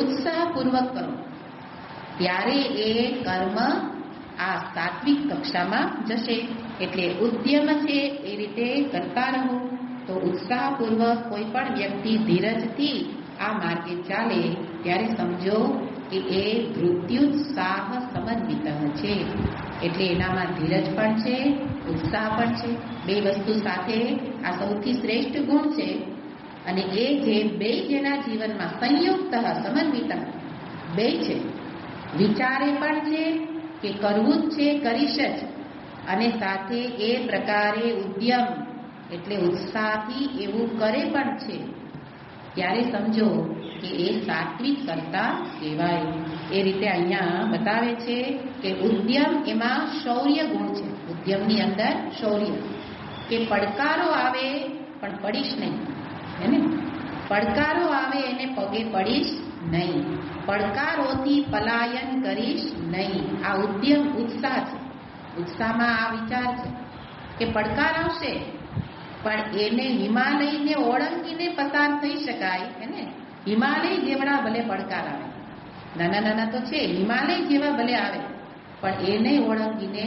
ઉત્સાહપૂર્વક કરો, ત્યારે એ કર્મ આ સાત્વિક કક્ષામાં જશે. એટલે ઉદ્યમ છે એ રીતે કરતા રહો. તો ઉત્સાહપૂર્વક કોઈ પણ વ્યક્તિ ધીરજથી આ માર્ગે ચાલે ત્યારે સમજો કે એ ધૃત્યુત્સાહ સમન્વિત છે. એટલે એનામાં ધીરજ પણ છે, ઉત્સાહ પણ છે. બે વસ્તુ સાથે આ સૌથી શ્રેષ્ઠ ગુણ છે. અને એ જે બે જેના જીવનમાં સંયુક્ત સમન્વિત બે છે, વિચારે પણ છે કે કરવું જ છે, કરીશ જ, અને સાથે એ પ્રકારે ઉદ્યમ એટલે ઉત્સાહથી એવું કરે પણ છે, ત્યારે સમજો કે એ સાત્વિક કરતા કહેવાય. એ રીતે અહીંયા બતાવે છે કે ઉદ્યમ એમાં શૌર્ય ગુણ છે. ઉદ્યમની અંદર શૌર્ય, કે પડકારો આવે પણ પડીશ નહીં, હે ને? પડકારો આવે એને પગે પડીશ નહીં, પડકારોથી પલાયન કરીશ નહીં. આ ઉદ્યમ ઉત્સાહ છે. ઉત્સાહમાં આ વિચાર છે કે પડકાર આવશે પણ એને હિમાલયને ઓળંગીને પસાર થઈ શકાય, હે ને? હિમાલય જેવડા ભલે પડકાર આવે, નાના નાના તો છે, હિમાલય જેવા ભલે આવે, પણ એને ઓળંગીને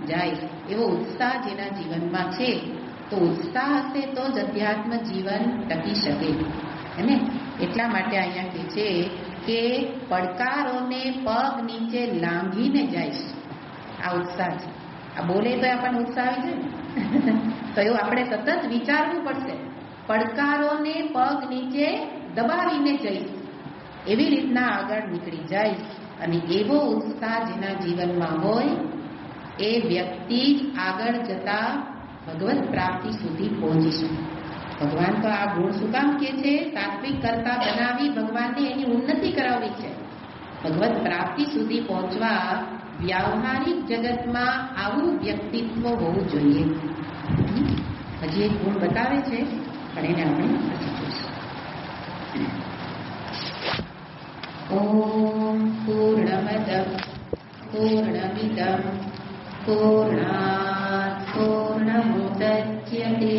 જાય એવો ઉત્સાહ જેના જીવનમાં છે. તો ઉત્સાહ હશે તો જ અધ્યાત્મ જીવન ટકી શકે, હે ને? એટલા માટે અહીંયા કહે છે કે પડકારોને પગ નીચે લાંઘીને જાય. આ ઉત્સાહ છે. આ બોલે તો આપણને ઉત્સાહ આવી જાય ને? તો એવું આપણે સતત વિચારવું પડશે. પડકારોને પગ નીચે દબાવીને જઈશ, એવી રીતના આગળ નીકળી જાય. અને એવો ઉત્સાહ જેના જીવનમાં હોય એ વ્યક્તિ આગળ જતા ભગવત પ્રાપ્તિ સુધી પહોંચી શકે. ભગવાન તો આ ગુણ શું કામ કે છે? સાત્વિક કરતા બનાવી ભગવાનને એની ઉન્નતિ કરાવવી છે. ભગવત પ્રાપ્તિ સુધી પહોંચવા વ્યાવહારિક જગતમાં આવું વ્યક્તિત્વ હોવું જોઈએ. હજી એક ગુણ બતાવે છે, પણ એને આપણે પછી જોઈશું. ઓમ પૂર્ણમદ પૂર્ણમિદં પૂર્ણાત પૂર્ણમુદચ્યતે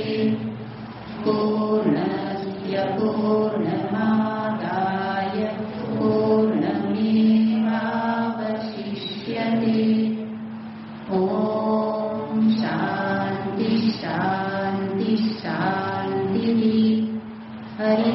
પૂર્ણસ્ય પૂર્ણમાદાય પૂર્ણમેવાવશિષ્યતે. ઓમ શાંતિ શાંતિ શાંતિ. હરિ